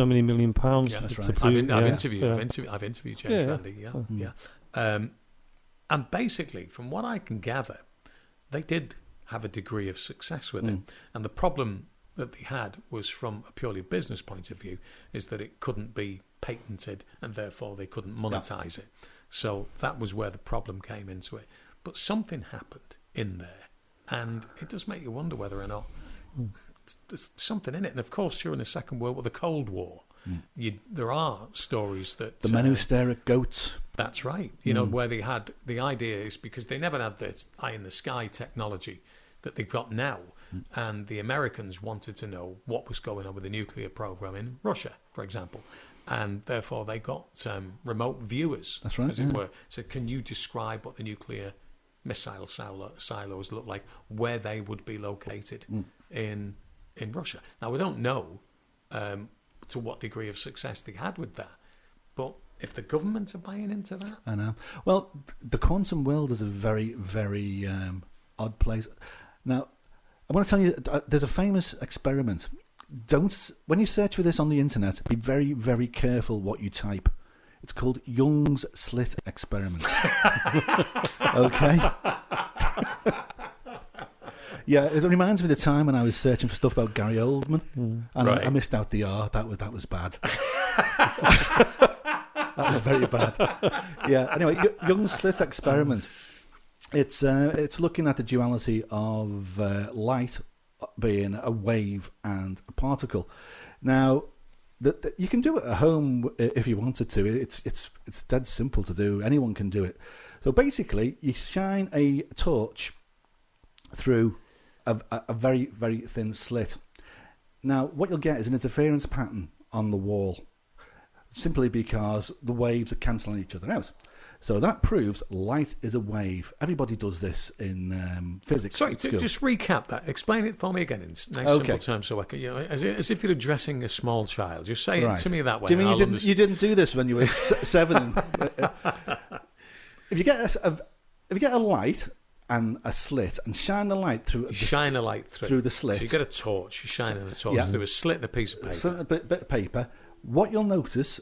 many £1 million? Yeah, that's right. I've interviewed James Randi. And basically, from what I can gather, they did have a degree of success with it. And the problem that they had was, from a purely business point of view, is that it couldn't be patented, and therefore they couldn't monetize it. So that was where the problem came into it. But something happened in there, and it does make you wonder whether or not there's something in it. And of course, during the Second World War, the Cold War, there are stories that the men who stare at goats. That's right. You know, where they had the idea is because they never had this eye in the sky technology that they've got now, and the Americans wanted to know what was going on with the nuclear program in Russia, for example, and therefore they got remote viewers, that's right, as it were. So, can you describe what the nuclear missile silos look like, where they would be located in Russia? Now, we don't know to what degree of success they had with that, but if the government are buying into that, I know. Well, the quantum world is a very, very odd place. Now, I want to tell you, there's a famous experiment. When you search for this on the internet, be very, very careful what you type. It's called Young's slit experiment. Okay. Yeah, it reminds me of the time when I was searching for stuff about Gary Oldman, and I missed out the R. That was bad. That was very bad. Yeah. Anyway, Young's slit experiment. It's looking at the duality of light being a wave and a particle. Now, you can do it at home if you wanted to. It's dead simple to do. Anyone can do it. So basically, you shine a torch through a very, very thin slit. Now, what you'll get is an interference pattern on the wall, simply because the waves are cancelling each other out. So that proves light is a wave. Everybody does this in physics. Sorry, just recap that. Explain it for me again in nice simple terms, so I can, as if you're addressing a small child. Just say it to me that way. Do you mean you didn't do this when you were 7? If you get a light and a slit and shine the light through, through the slit. So you get a torch. You shine a torch through a slit and a piece of paper. A bit of paper. What you'll notice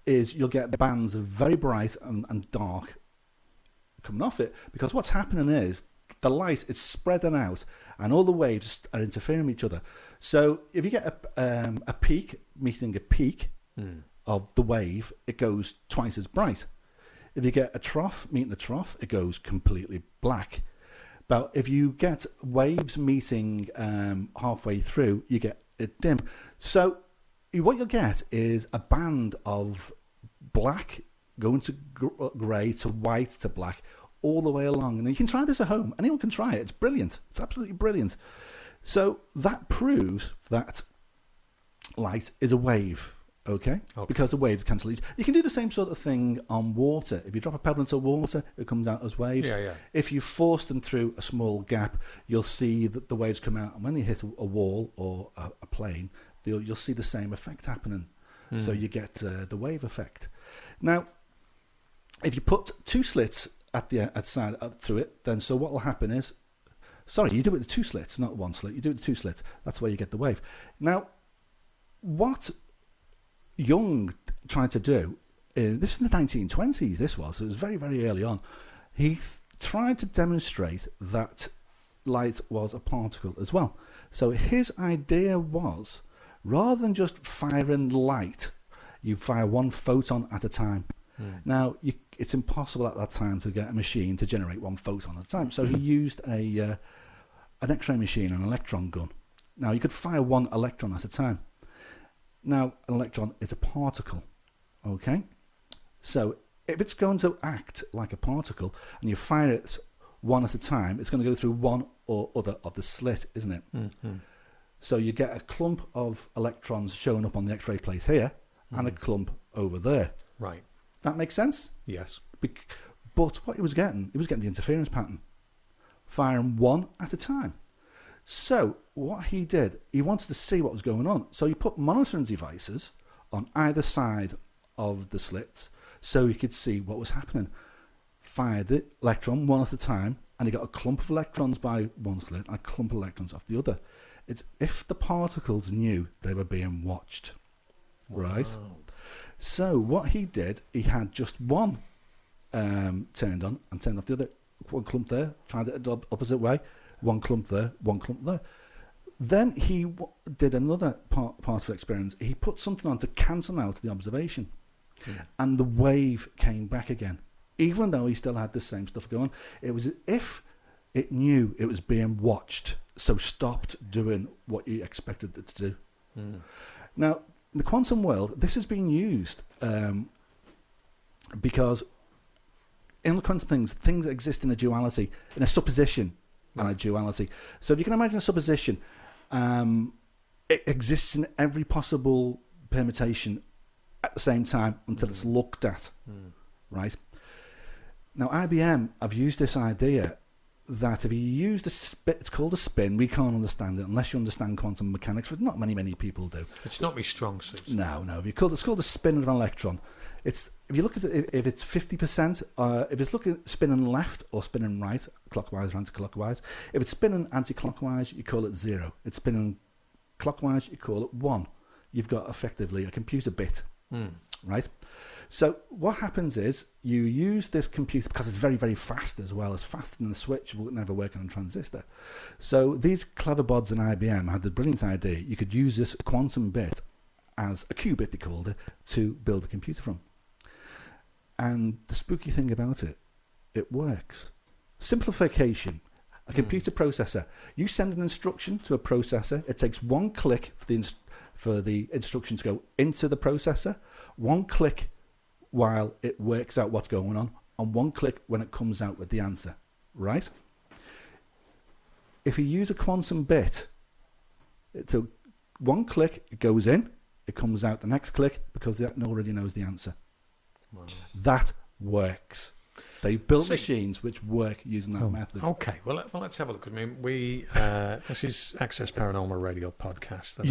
is you'll get bands of very bright and dark coming off it, because what's happening is the light is spreading out and all the waves are interfering with each other. So if you get a peak meeting a peak of the wave, it goes twice as bright. If you get a trough meeting a trough, it goes completely black. But if you get waves meeting halfway through, you get it dim. So what you'll get is a band of black going to grey to white to black all the way along. And you can try this at home. Anyone can try it. It's brilliant. It's absolutely brilliant. So that proves that light is a wave, okay? Because the waves cancel each. You can do the same sort of thing on water. If you drop a pebble into water, it comes out as waves. Yeah. If you force them through a small gap, you'll see that the waves come out. And when they hit a wall or a plane, you'll see the same effect happening. So you get the wave effect. Now, if you put 2 slits at the side through it, then so what will happen is, you do it with 2 slits, not 1 slit. You do it with 2 slits. That's where you get the wave. Now, what Young tried to do, this is in the 1920s, it was very, very early on. He tried to demonstrate that light was a particle as well. So his idea was, rather than just firing light, you fire 1 photon at a time. Now, it's impossible at that time to get a machine to generate 1 photon at a time. So he used an X-ray machine, an electron gun. Now, you could fire 1 electron at a time. Now, an electron is a particle, okay? So if it's going to act like a particle and you fire it 1 at a time, it's going to go through one or other of the slit, isn't it? So you get a clump of electrons showing up on the X-ray plate here and a clump over there. Right. That makes sense? Yes. But what he was getting the interference pattern, firing 1 at a time. So what he did, he wanted to see what was going on. So he put monitoring devices on either side of the slits so he could see what was happening. Fired the electron 1 at a time, and he got a clump of electrons by 1 slit and a clump of electrons off the other. It's if the particles knew they were being watched. Right? Wow. So what he did, he had just 1 turned on and turned off the other. 1 clump there, tried it the opposite way. 1 clump there, 1 clump there. Then he did another part of the experiment. He put something on to cancel out the observation. And the wave came back again. Even though he still had the same stuff going on. It was as if It knew it was being watched, so stopped doing what you expected it to do. Now, in the quantum world, this has been used because in the quantum things exist in a duality, in a supposition and a duality. So if you can imagine a supposition, it exists in every possible permutation at the same time until it's looked at, right? Now, IBM have used this idea that if you use the spin, it's called a spin, we can't understand it unless you understand quantum mechanics, but not many people do. It's not my strong suit. No. It's called the spin of an electron. If you look at it, if it's 50%, if it's looking spinning left or spinning right, clockwise or anti-clockwise, if it's spinning anti-clockwise, you call it 0. It's spinning clockwise, you call it 1. You've got effectively a computer bit, right? So what happens is you use this computer, because it's very, very fast as well. It's faster than the switch, would never work on a transistor. So these clever bods in IBM had the brilliant idea you could use this quantum bit as a qubit, they called it, to build a computer from. And the spooky thing about it, it works. Simplification. A computer processor. You send an instruction to a processor. It takes one click for the instruction to go into the processor. One click while it works out what's going on, and one click when it comes out with the answer, right? If you use a quantum bit, it's a one click, it goes in, it comes out the next click, because it already knows the answer. Wow. That works. They built machines which work using that method. Okay, well, let's have a look. I mean, this is Access Paranormal Radio podcast. I'm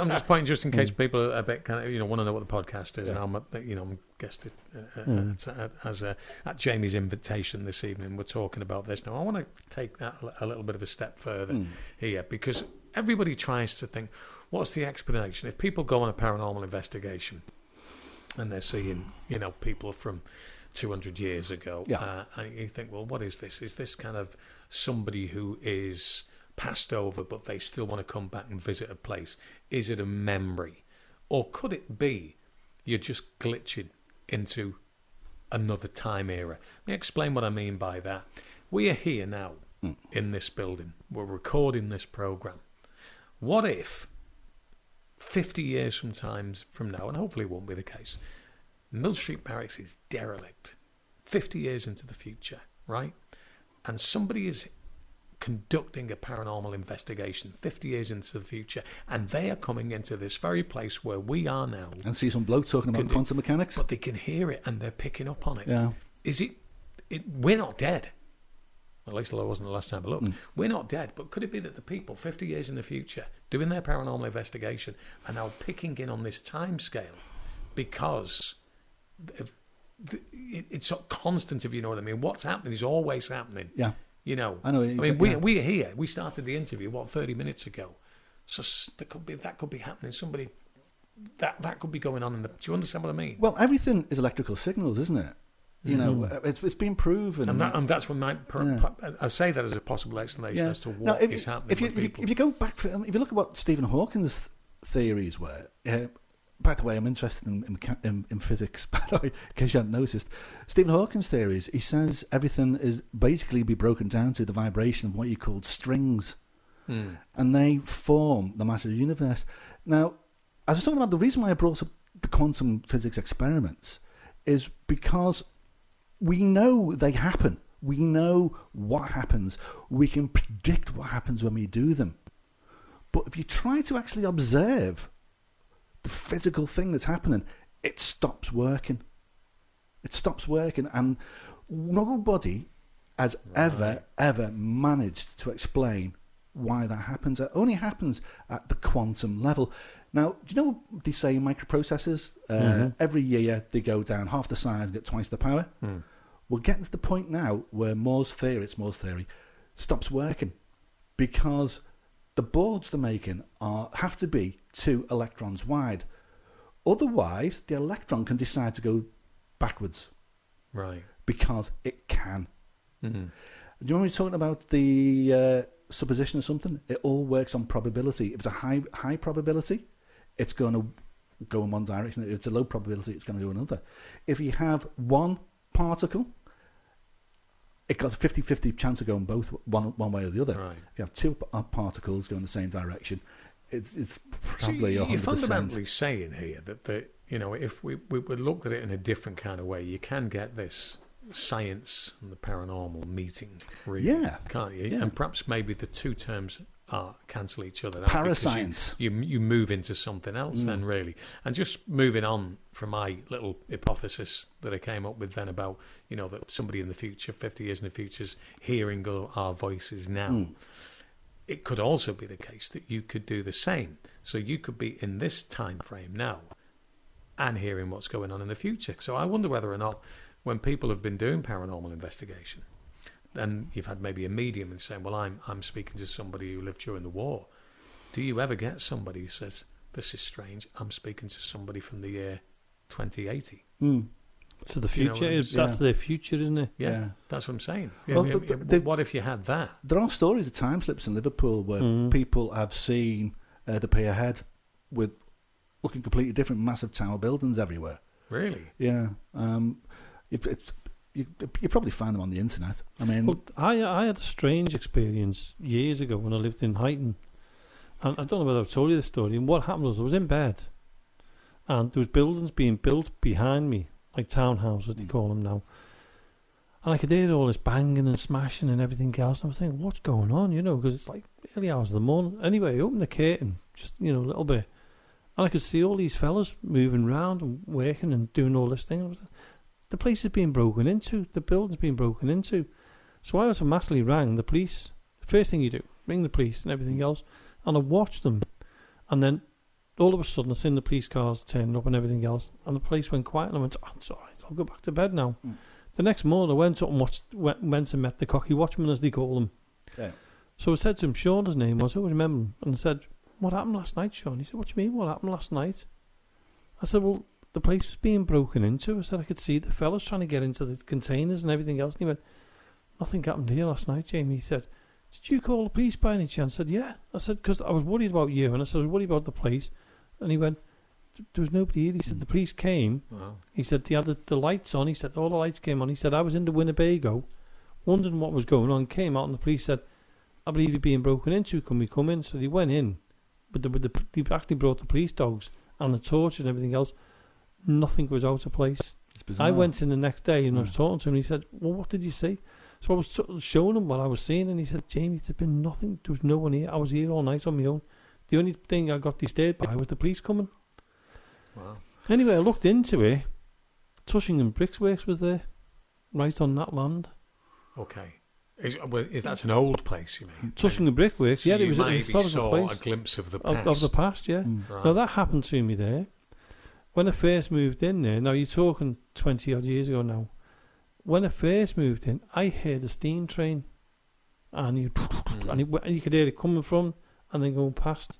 just pointing just in case people are a bit kind of want to know what the podcast is, and I'm guessed at Jamie's invitation this evening. We're talking about this now. I want to take that a little bit of a step further here, because everybody tries to think, what's the explanation? If people go on a paranormal investigation and they're seeing, people from 200 years ago, and you think, well, what is this? Is this kind of somebody who is passed over, but they still want to come back and visit a place? Is it a memory? Or could it be you're just glitching into another time era? Let me explain what I mean by that. We are here now in this building. We're recording this program. What if 50 years from now, and hopefully it won't be the case, Mill Street Barracks is derelict 50 years into the future, right? And somebody is conducting a paranormal investigation 50 years into the future, and they are coming into this very place where we are now and see some bloke talking about quantum mechanics, but they can hear it and they're picking up on it. Is it we're not dead. At least it wasn't the last time I looked. We're not dead, but could it be that the people 50 years in the future doing their paranormal investigation are now picking in on this time scale because it's so constant, if you know what I mean? What's happening is always happening. Yeah. I know. We're here. We started the interview, 30 minutes ago. So that could be happening. Somebody, that could be going on. Do you understand what I mean? Well, everything is electrical signals, isn't it? It's been proven, and that's what I say that as a possible explanation as to what is happening. If you go back, if you look at what Stephen Hawking's theories were. By the way, I'm interested in physics. By the way, in case you hadn't noticed, Stephen Hawking's theories. He says everything is basically be broken down to the vibration of what he called strings, and they form the matter of the universe. Now, as I was talking about, the reason why I brought up the quantum physics experiments is because we know they happen. We know what happens. We can predict what happens when we do them. But if you try to actually observe the physical thing that's happening, it stops working. It stops working. And nobody has ever managed to explain why that happens. It only happens at the quantum level. Now, do you know what they say in microprocessors? Every year they go down half the size and get twice the power. We're getting to the point now where Moore's theory stops working because the boards they're making have to be 2 electrons wide. Otherwise, the electron can decide to go backwards. Right. Because it can. Do you remember we were talking about the supposition or something? It all works on probability. If it's a high probability, it's going to go in one direction. If it's a low probability, it's going to go another. If you have one particle it got a 50-50 chance of going both one way or the other. Right. If you have two particles going the same direction, it's probably 100%. You're fundamentally saying here that if we looked at it in a different kind of way, you can get this science and the paranormal meeting, really, can't you? Yeah. And perhaps maybe the two terms cancel each other out. Parascience. You move into something else then, really. And just moving on from my little hypothesis that I came up with then about, that somebody in the future, 50 years in the future, is hearing our voices now. It could also be the case that you could do the same. So you could be in this time frame now and hearing what's going on in the future. So I wonder whether or not when people have been doing paranormal investigation, then you've had maybe a medium and saying, well, I'm speaking to somebody who lived during the war. Do you ever get somebody who says, this is strange, I'm speaking to somebody from the year 2080? So the future, that's their future, isn't it? Yeah, that's what I'm saying. Well, what if you had that? There are stories of time slips in Liverpool where people have seen the pier head with looking completely different, massive tower buildings everywhere. Really? Yeah. You probably find them on the internet. I mean, well, I had a strange experience years ago when I lived in Huyton, and I don't know whether I've told you this story. And what happened was I was in bed, and there was buildings being built behind me, like townhouses they call them now. And I could hear all this banging and smashing and everything else. And I was thinking, what's going on? Because it's like early hours of the morning. Anyway, I opened the curtain just a little bit, and I could see all these fellas moving around and working and doing all this thing. The place is being broken into. The building's being broken into. So I automatically rang the police. The first thing you do, ring the police and everything else. And I watched them. And then all of a sudden I seen the police cars turning up and everything else. And the place went quiet. And I went, it's all right, I'll go back to bed now. The next morning I went up and went and met the cocky watchman, as they call them. Yeah. So I said to him, Sean, his name was, I always remember him. And I said, what happened last night, Sean? He said, what do you mean, what happened last night? I said, well, the place was being broken into. I said, I could see the fellas trying to get into the containers and everything else. And he went, nothing happened here last night, Jamie. He said, did you call the police by any chance? I said, yeah. I said, because I was worried about you. And I said, I was worried about the place. And he went, there was nobody here. He said, the police came. Wow. He said, they had the lights on. He said, all the lights came on. He said, I was in the Winnebago, wondering what was going on. Came out and the police said, I believe you're being broken into. Can we come in? So they went in. But they actually brought the police dogs and the torch and everything else. Nothing was out of place. I went in the next day and I was talking to him and he said, well, what did you see? So I was showing him what I was seeing and he said, Jamie, there's been nothing. There was no one here. I was here all night on my own. The only thing I got disturbed by was the police coming. Wow. Anyway, I looked into it. Tushingham Brickworks was there, right on that land. Okay. That's an old place, you mean? Tushingham Brickworks, so yeah. It was a saw place a glimpse of the past. Of the past, yeah. Right. Now, that happened to me there. When I first moved in there, now you're talking 20-odd years ago now. When I first moved in, I heard a steam train. And you could hear it coming from and then going past.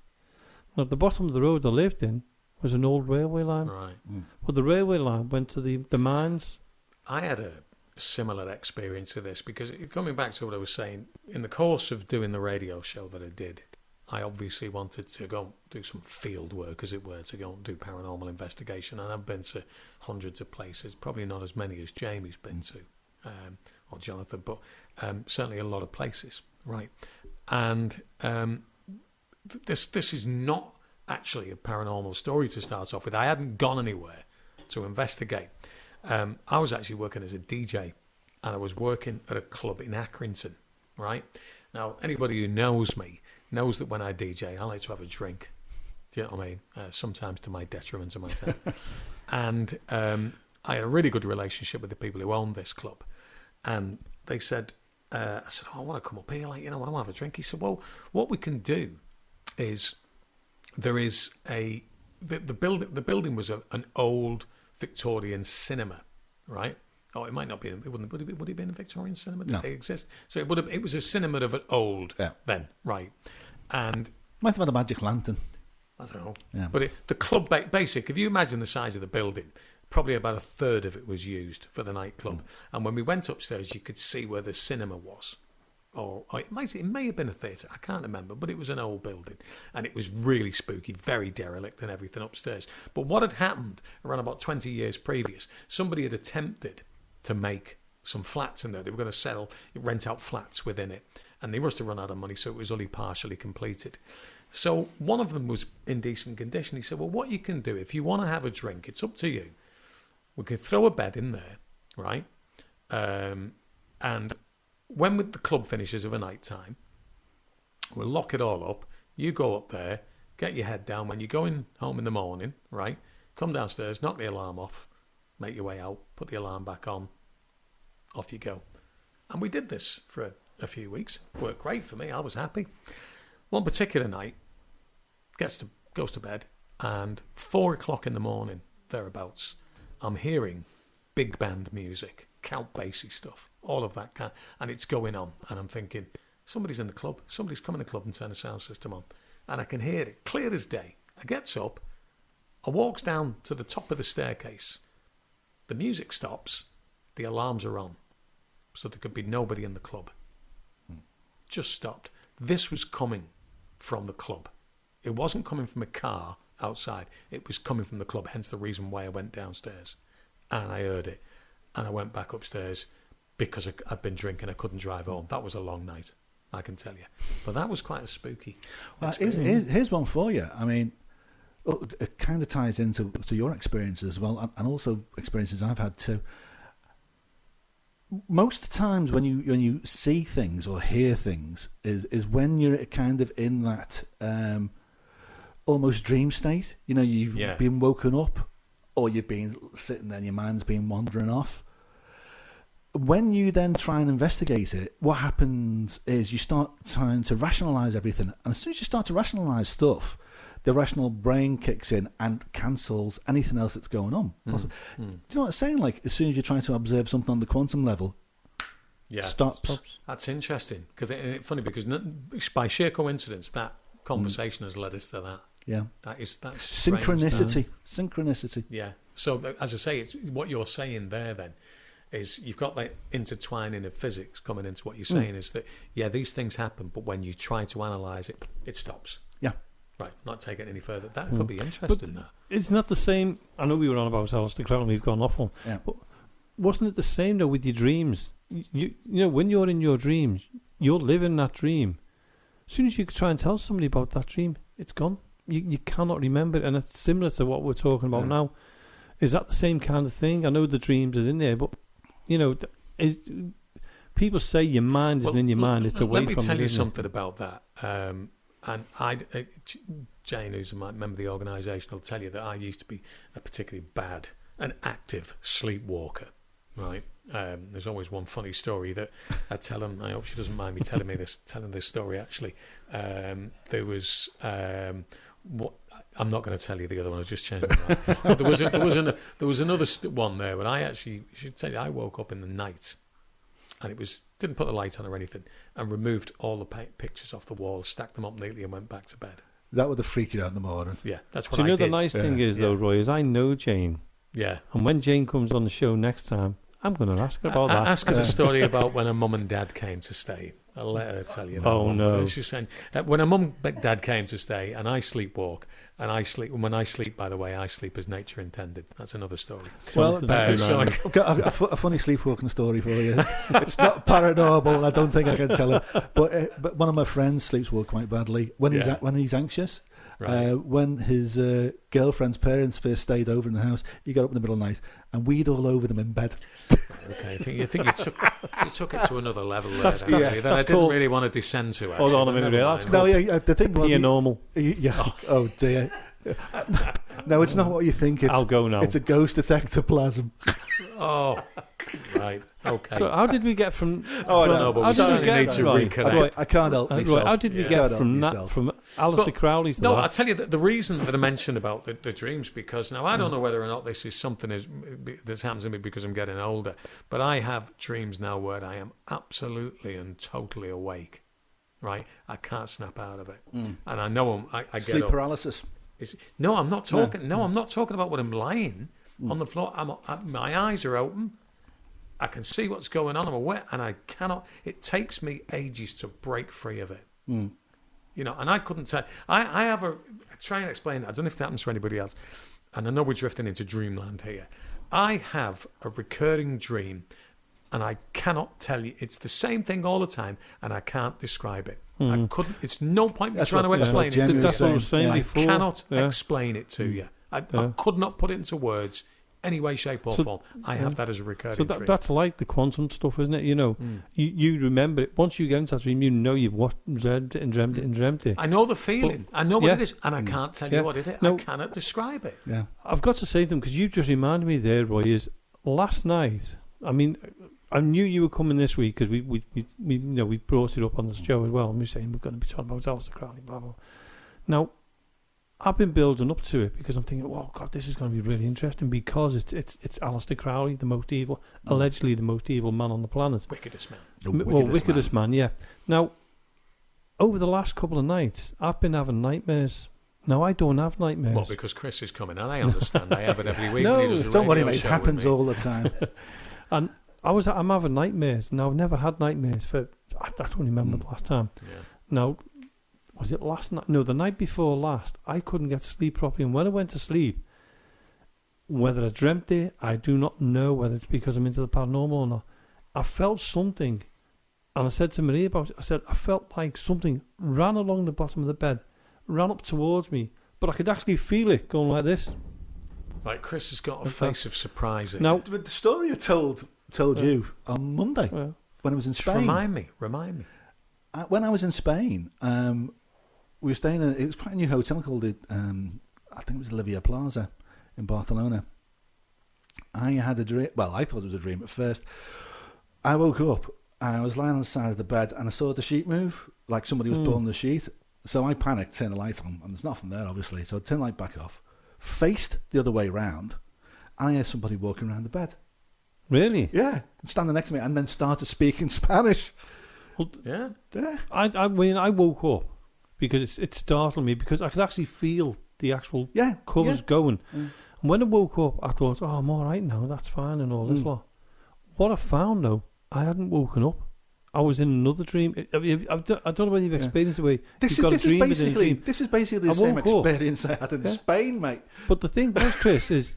Now, at the bottom of the road I lived in was an old railway line. Right. But the railway line went to the mines. I had a similar experience to this because, coming back to what I was saying, in the course of doing the radio show that I did, I obviously wanted to go do some field work, as it were, to go and do paranormal investigation. And I've been to hundreds of places, probably not as many as Jamie's been to, or Jonathan, but certainly a lot of places, right? And this is not actually a paranormal story to start off with. I hadn't gone anywhere to investigate. I was actually working as a DJ, and I was working at a club in Accrington, right? Now, anybody who knows me knows that when I DJ, I like to have a drink. Do you know what I mean? Sometimes to my detriment, I might add. And I had a really good relationship with the people who owned this club. And they said, I said, I want to come up here, I want to have a drink. He said, well, what we can do is there is the building was an old Victorian cinema, right? Oh, it might not be. It wouldn't. Would it be in a Victorian cinema? Did they exist? So it was a cinema of an old then, right? And might have had a magic lantern. I don't know. Yeah. But the club basic. If you imagine the size of the building, probably about a third of it was used for the nightclub. And when we went upstairs, you could see where the cinema was. Or it may have been a theatre, I can't remember, but it was an old building. And it was really spooky, very derelict and everything upstairs. But what had happened around about 20 years previous, somebody had attempted to make some flats in there. They were going to rent out flats within it. And they must have run out of money, so it was only partially completed. So one of them was in decent condition. He said, well, what you can do, if you want to have a drink, it's up to you. We could throw a bed in there, right? And when the club finishes of a night time, we'll lock it all up. You go up there, get your head down. When you're going home in the morning, right, come downstairs, knock the alarm off, make your way out, put the alarm back on, off you go. And we did this for a few weeks. Worked great for me. I was happy. One particular night, goes to bed, and 4 o'clock in the morning, thereabouts, I'm hearing big band music, Count Basie stuff, all of that kind, and it's going on, and I'm thinking, somebody's in the club, somebody's come in the club and turned the sound system on, and I can hear it clear as day. I gets up, I walks down to the top of the staircase, the music stops, the alarms are on, so there could be nobody in the club. Just stopped. This was coming from the club. It wasn't coming from a car outside. It was coming from the club, hence the reason why I went downstairs. And I heard it. And I went back upstairs because I'd been drinking. I couldn't drive home. That was a long night, I can tell you. But that was quite a spooky experience. Here's one for you. I mean, it kind of ties into your experiences as well, and also experiences I've had too. Most of the times when you see things or hear things is when you're kind of in that almost dream state. You know, you've been woken up, or you've been sitting there and your mind's been wandering off. When you then try and investigate it, what happens is you start trying to rationalise everything. And as soon as you start to rationalise stuff, the rational brain kicks in and cancels anything else that's going on. Do you know what I'm saying? Like, as soon as you're trying to observe something on the quantum level, stops. That's interesting. It's funny because by sheer coincidence, that conversation has led us to that. Yeah. That's synchronicity. Synchronicity. Yeah. So, as I say, it's what you're saying there then is you've got that intertwining of physics coming into what you're saying is that, these things happen, but when you try to analyse it, it stops. Yeah. Right, not take it any further. That could be interesting. That it's not the same. I know we were on about Cellar and we've gone off on. Yeah. But wasn't it the same though with your dreams? You know, when you're in your dreams, you're living that dream. As soon as you try and tell somebody about that dream, it's gone. You cannot remember it, and it's similar to what we're talking about now. Is that the same kind of thing? I know the dreams is in there, but you know, people say your mind isn't in your mind; it's away from you. Let me tell you something about that. And Jane, who's a member of the organisation, will tell you that I used to be a particularly bad and active sleepwalker, right? There's always one funny story that I tell him. I hope she doesn't mind me telling this story, actually. There was... I'm not going to tell you the other one. I was just changing that. But there was another one there when I should tell you, I woke up in the night, and it was... Didn't put the light on or anything, and removed all the pictures off the wall, stacked them up neatly, and went back to bed. That would have freaked you out in the morning. Yeah, that's what I did. The nice thing is, though, Roy, is I know Jane. Yeah. And when Jane comes on the show next time, I'm going to ask her about that. Ask her the story about when her mum and dad came to stay. I'll let her tell you that. Oh, one. no. She's saying that when her mum and dad came to stay, and I sleepwalk, and I sleep. When I sleep, by the way, I sleep as nature intended. That's another story. Well, I've got a funny sleepwalking story for you. It's not paranormal. I don't think I can tell it. But one of my friends sleepwalks quite badly when he's anxious. Right. When his girlfriend's parents first stayed over in the house, he got up in the middle of the night and weed all over them in bed. Okay, I think you took it to another level there. That I didn't really want to descend to. Actually. Hold on a minute, that's cool. No, the thing was normal. Yeah. Oh dear. No, it's not what you think. I'll go now. It's a ghost of ectoplasm. Oh, right. Okay. So how did we get from? No, but we certainly need to reconnect. I can't help myself. How did we get from that? From Alistair Crowley to that? I'll tell you the reason that I mentioned about the dreams, because now I don't know whether or not this is something this happens to me because I'm getting older, but I have dreams now where I am absolutely and totally awake. Right, I can't snap out of it, and I know I get sleep up. paralysis. No, I'm not talking. No, I'm not talking about when I'm lying on the floor. My eyes are open. I can see what's going on. I'm aware, and I cannot. It takes me ages to break free of it. You know, and I couldn't tell. I have a try and explain. I don't know if it happens to anybody else. And I know we're drifting into dreamland here. I have a recurring dream and I cannot tell you. It's the same thing all the time, and I can't describe it. I couldn't. It's no point me trying to explain it. That's what I was saying before. I cannot explain it to you. I could not put it into words, any way, shape, or form. I have that as a recurring dream. That's like the quantum stuff, isn't it? You know, you remember it. Once you get into that dream, you know you've dreamt it and dreamt it and dreamt it. I know the feeling. I know what it is, and I can't tell you what it is. I cannot describe it. Yeah. I've got to say to them, because you just reminded me there, Roy, is last night, I mean, I knew you were coming this week because we brought it up on the show as well, and we were saying we're going to be talking about Aleister Crowley, blah, blah. Now, I've been building up to it because I'm thinking, oh God, this is going to be really interesting because it's Aleister Crowley, the most evil, allegedly the most evil man on the planet. Wickedest man. Wickedest man, yeah. Now, over the last couple of nights, I've been having nightmares. Now, I don't have nightmares. Well, because Chris is coming, and I understand. I have it every week. No, when he does don't worry, mate. It happens all the time. And I'm having nightmares. Now, I've never had nightmares for, I don't remember the last time. Yeah. Now, was it last night? No, the night before last, I couldn't get to sleep properly. And when I went to sleep, whether I dreamt it, I do not know whether it's because I'm into the paranormal or not. I felt something, and I said to Marie about it, I said, I felt like something ran along the bottom of the bed, ran up towards me, but I could actually feel it going like this. Like Chris has got a face of surprise. Now, the story I told you on Monday when I was in Spain. Remind me. When I was in Spain, we were staying in, it was quite a new hotel called I think it was Olivia Plaza in Barcelona. I had a dream. Well, I thought it was a dream at first. I woke up, I was lying on the side of the bed, and I saw the sheet move, like somebody was pulling the sheet. So I panicked, turned the light on, and there's nothing there, obviously. So I turned the light back off, faced the other way round, and I heard somebody walking around the bed. Really? Yeah, standing next to me, and then started speaking Spanish. Well, yeah. I mean, I woke up because it startled me because I could actually feel the actual covers going. And when I woke up, I thought, oh, I'm all right now, that's fine and all this lot. What I found, though, I hadn't woken up. I was in another dream. I don't know whether you've experienced the way this you've got is a dream basically, within a dream. This is basically the same experience I had in Spain, mate. But the thing was, Chris, is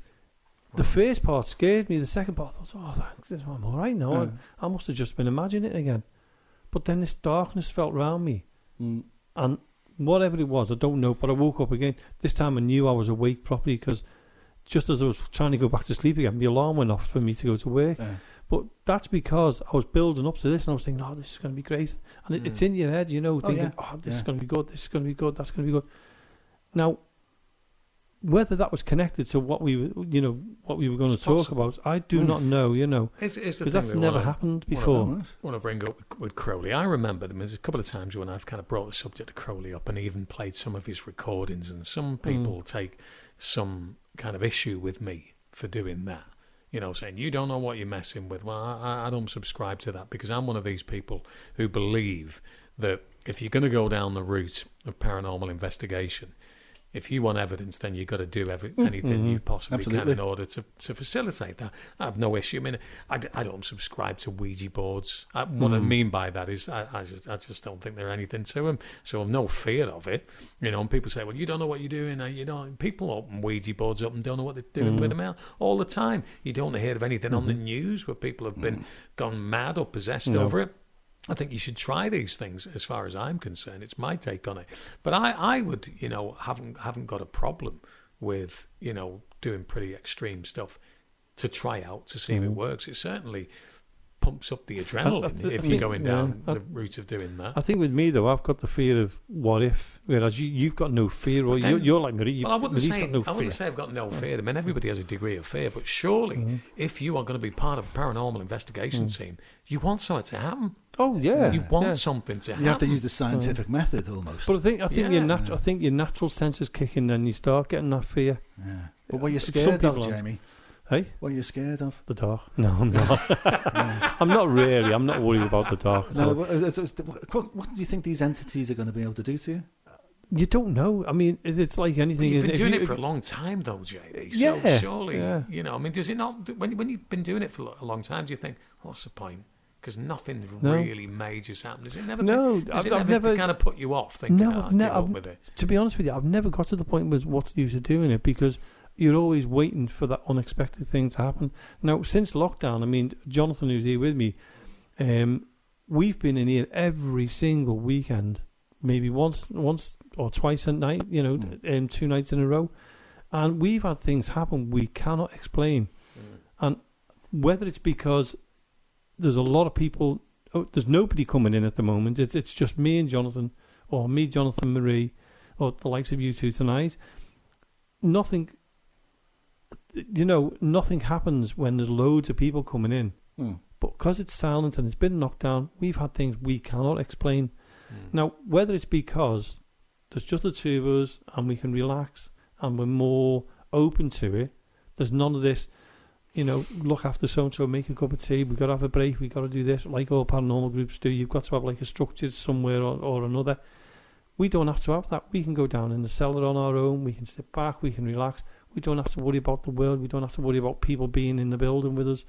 the first part scared me. The second part, I thought, oh, thanks, I'm all right now. I must have just been imagining it again. But then this darkness felt round me. And whatever it was, I don't know, but I woke up again. This time I knew I was awake properly because just as I was trying to go back to sleep again, the alarm went off for me to go to work. But that's because I was building up to this and I was thinking, oh, this is going to be great. And it's in your head, you know, thinking, this is going to be good, this is going to be good, that's going to be good. Now, whether that was connected to what we were going to talk about, I do not know, you know, because that's never happened before. I want to bring up with Crowley. I remember there's a couple of times when I've kind of brought the subject of Crowley up and even played some of his recordings, and some people take some kind of issue with me for doing that. You know, saying, you don't know what you're messing with. Well, I don't subscribe to that because I'm one of these people who believe that if you're going to go down the route of paranormal investigation, if you want evidence, then you've got to do anything you possibly can in order to facilitate that. I have no issue. I mean, I don't subscribe to Ouija boards. What I mean by that is I just don't think there's anything to them. So I've no fear of it. You know, and people say, well, you don't know what you're doing. You know, people open Ouija boards up and don't know what they're doing with them out all the time. You don't hear of anything on the news where people have been gone mad or possessed over it. I think you should try these things as far as I'm concerned. It's my take on it. But I would, you know, haven't got a problem with, you know, doing pretty extreme stuff to try out to see if it works. It certainly pumps up the adrenaline if you're going down the route of doing that. I think with me, though, I've got the fear of what if, whereas you've got no fear, or you're like Marie. I wouldn't say I've got no fear. I mean, everybody has a degree of fear, but surely if you are going to be part of a paranormal investigation team, you want something to happen. Oh yeah, you want something to happen. You have to use the scientific method almost. But I think your natural senses kick in, and you start getting that fear. Yeah. But what are you scared of, Jamie? Hey? What are you scared of? The dark. No, I'm not. I'm not really. I'm not worried about the dark. No, what do you think these entities are going to be able to do to you? You don't know. I mean, it's like anything. But you've been doing it for a long time, though, Jamie. So surely, you know, I mean, does it not? When you've been doing it for a long time, do you think, what's the point? Because nothing really major's happened. Does it never? I've never kind of put you off thinking, give up with it. To be honest with you, I've never got to the point where what's the use of doing it, because you're always waiting for that unexpected thing to happen. Now, since lockdown, I mean, Jonathan, who's here with me, we've been in here every single weekend, maybe once or twice a night, 2 nights in a row. And we've had things happen we cannot explain. And whether it's because there's a lot of people, there's nobody coming in at the moment, it's just me and Jonathan, or me, Jonathan, Marie, or the likes of you two tonight. Nothing happens when there's loads of people coming in. But because it's silent and it's been knocked down, we've had things we cannot explain. Now, whether it's because there's just the two of us and we can relax and we're more open to it, there's none of this, look after so-and-so, make a cup of tea, we've got to have a break, we've got to do this, like all paranormal groups do. You've got to have like a structure somewhere or another. We don't have to have that. We can go down in the cellar on our own, we can sit back, we can relax. We don't have to worry about the world, we don't have to worry about people being in the building with us.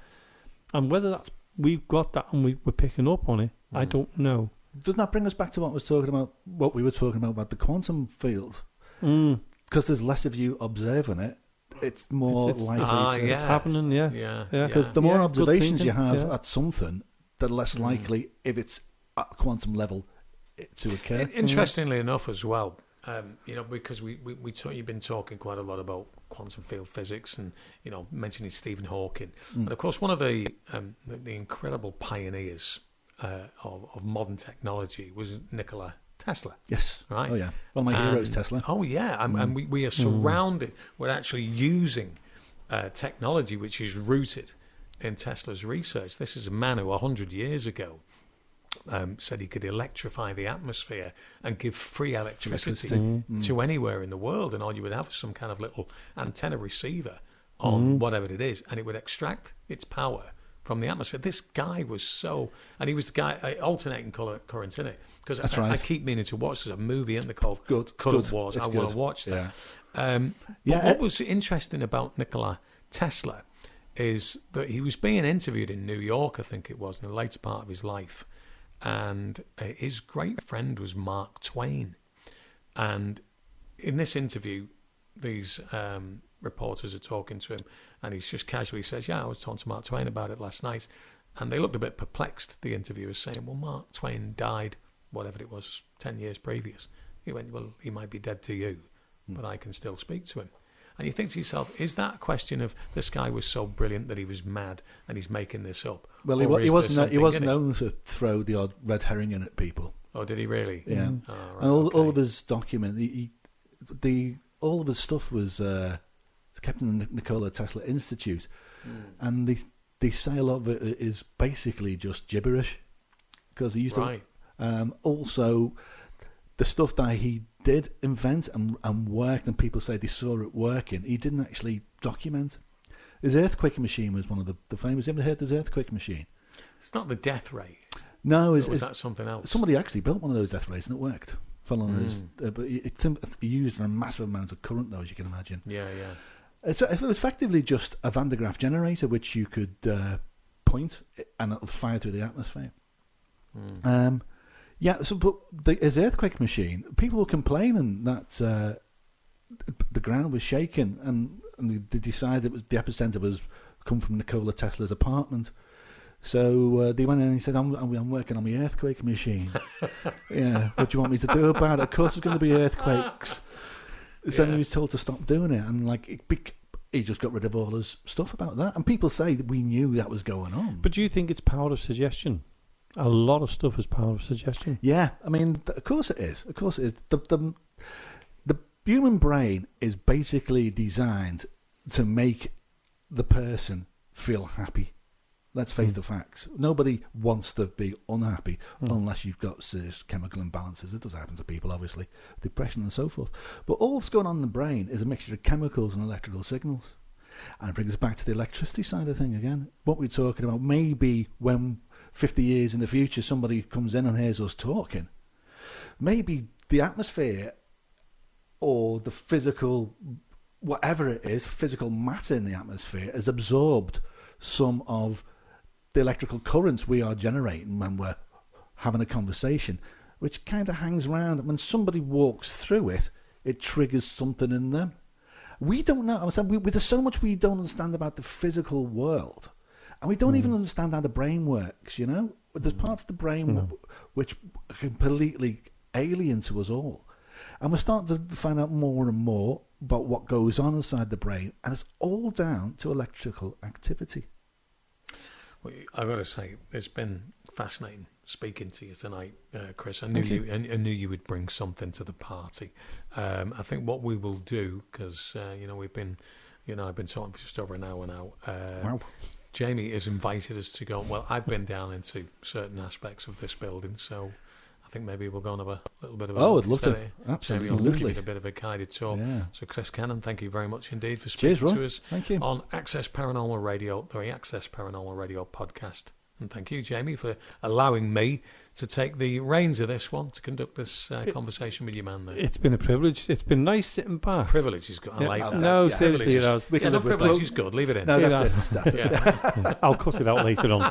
And whether that's we've got that and we're picking up on it, I don't know. Doesn't that bring us back to what we were talking about the quantum field? Because there's less of you observing it, it's more likely it's happening. Because the more observations you have at something, the less likely, if it's at quantum level, to occur. Interestingly enough, as well, because you've been talking quite a lot about quantum field physics, and mentioning Stephen Hawking, and of course one of the incredible pioneers of modern technology was Nikola Tesla. Yes. Right. Oh yeah. One of my heroes, Tesla. Oh yeah. And we are surrounded. We're actually using technology which is rooted in Tesla's research. This is a man who 100 years ago said he could electrify the atmosphere and give free electricity to anywhere in the world, and all you would have is some kind of little antenna receiver on whatever it is, and it would extract its power from the atmosphere. This guy was and he was the guy alternating currents in it, because I keep meaning to watch. There's a movie in there called Color Wars. I want to watch that. But what was interesting about Nikola Tesla is that he was being interviewed in New York, I think it was, in the later part of his life. And his great friend was Mark Twain. And in this interview, these reporters are talking to him, and he's just casually says, I was talking to Mark Twain about it last night. And they looked a bit perplexed, the interviewers, saying, well, Mark Twain died, whatever it was, 10 years previous. He went, well, he might be dead to you, but I can still speak to him. And you think to yourself, is that a question of this guy was so brilliant that he was mad and he's making this up? Well, he wasn't known to throw the odd red herring in at people. Oh, did he really? Yeah. Oh, right, and all of his all of his stuff was kept in the Nikola Tesla Institute, and they say a lot of it is basically just gibberish, because he used to. Also, the stuff that he did invent and worked, and people say they saw it working, he didn't actually document. His earthquake machine was one of the famous. You ever heard of his earthquake machine? It's not the death ray. No, was that something else? Somebody actually built one of those death rays and it worked. But it used a massive amount of current, though, as you can imagine. Yeah. It was effectively just a Van de Graaff generator which you could point and it'll fire through the atmosphere. But his earthquake machine, people were complaining that the ground was shaking, and they decided it was the epicenter was come from Nikola Tesla's apartment. So they went in and he said, I'm working on my earthquake machine. What do you want me to do about it? Of course there's going to be earthquakes. So he was told to stop doing it, and he just got rid of all his stuff about that. And people say that we knew that was going on. But do you think it's power of suggestion? A lot of stuff is power of suggestion. Yeah, I mean, of course it is. Of course it is. The human brain is basically designed to make the person feel happy. Let's face the facts. Nobody wants to be unhappy unless you've got serious chemical imbalances. It does happen to people, obviously, depression and so forth. But all that's going on in the brain is a mixture of chemicals and electrical signals. And it brings us back to the electricity side of thing again. What we're talking about, maybe when 50 years in the future somebody comes in and hears us talking, maybe the atmosphere or the physical, whatever it is, physical matter in the atmosphere has absorbed some of the electrical currents we are generating when we're having a conversation, which kind of hangs around. When somebody walks through it, it triggers something in them. We don't know. I'm saying there's so much we don't understand about the physical world, and we don't even understand how the brain works. You know, there's parts of the brain which are completely alien to us all, and we're starting to find out more and more about what goes on inside the brain, and it's all down to electrical activity. Well, I've got to say, it's been fascinating speaking to you tonight, Chris. I knew you would bring something to the party. I think what we will do, because I've been talking for just over an hour now. Wow. Jamie has invited us to go. Well, I've been down into certain aspects of this building, so I think maybe we'll go and have a little bit of a I'd love to. Absolutely. Jamie will give you a bit of a guided tour. Yeah. So, Chris Cannon, thank you very much indeed for speaking to us Thank you. on Access Paranormal Radio, the Access Paranormal Radio podcast. And thank you, Jamie, for allowing me to take the reins of this one, to conduct this conversation with your man there. It's been a privilege. It's been nice sitting back. Privilege is good. I like that. No, seriously, privilege is good. Leave it in. No, that's it. I'll cut it out later on.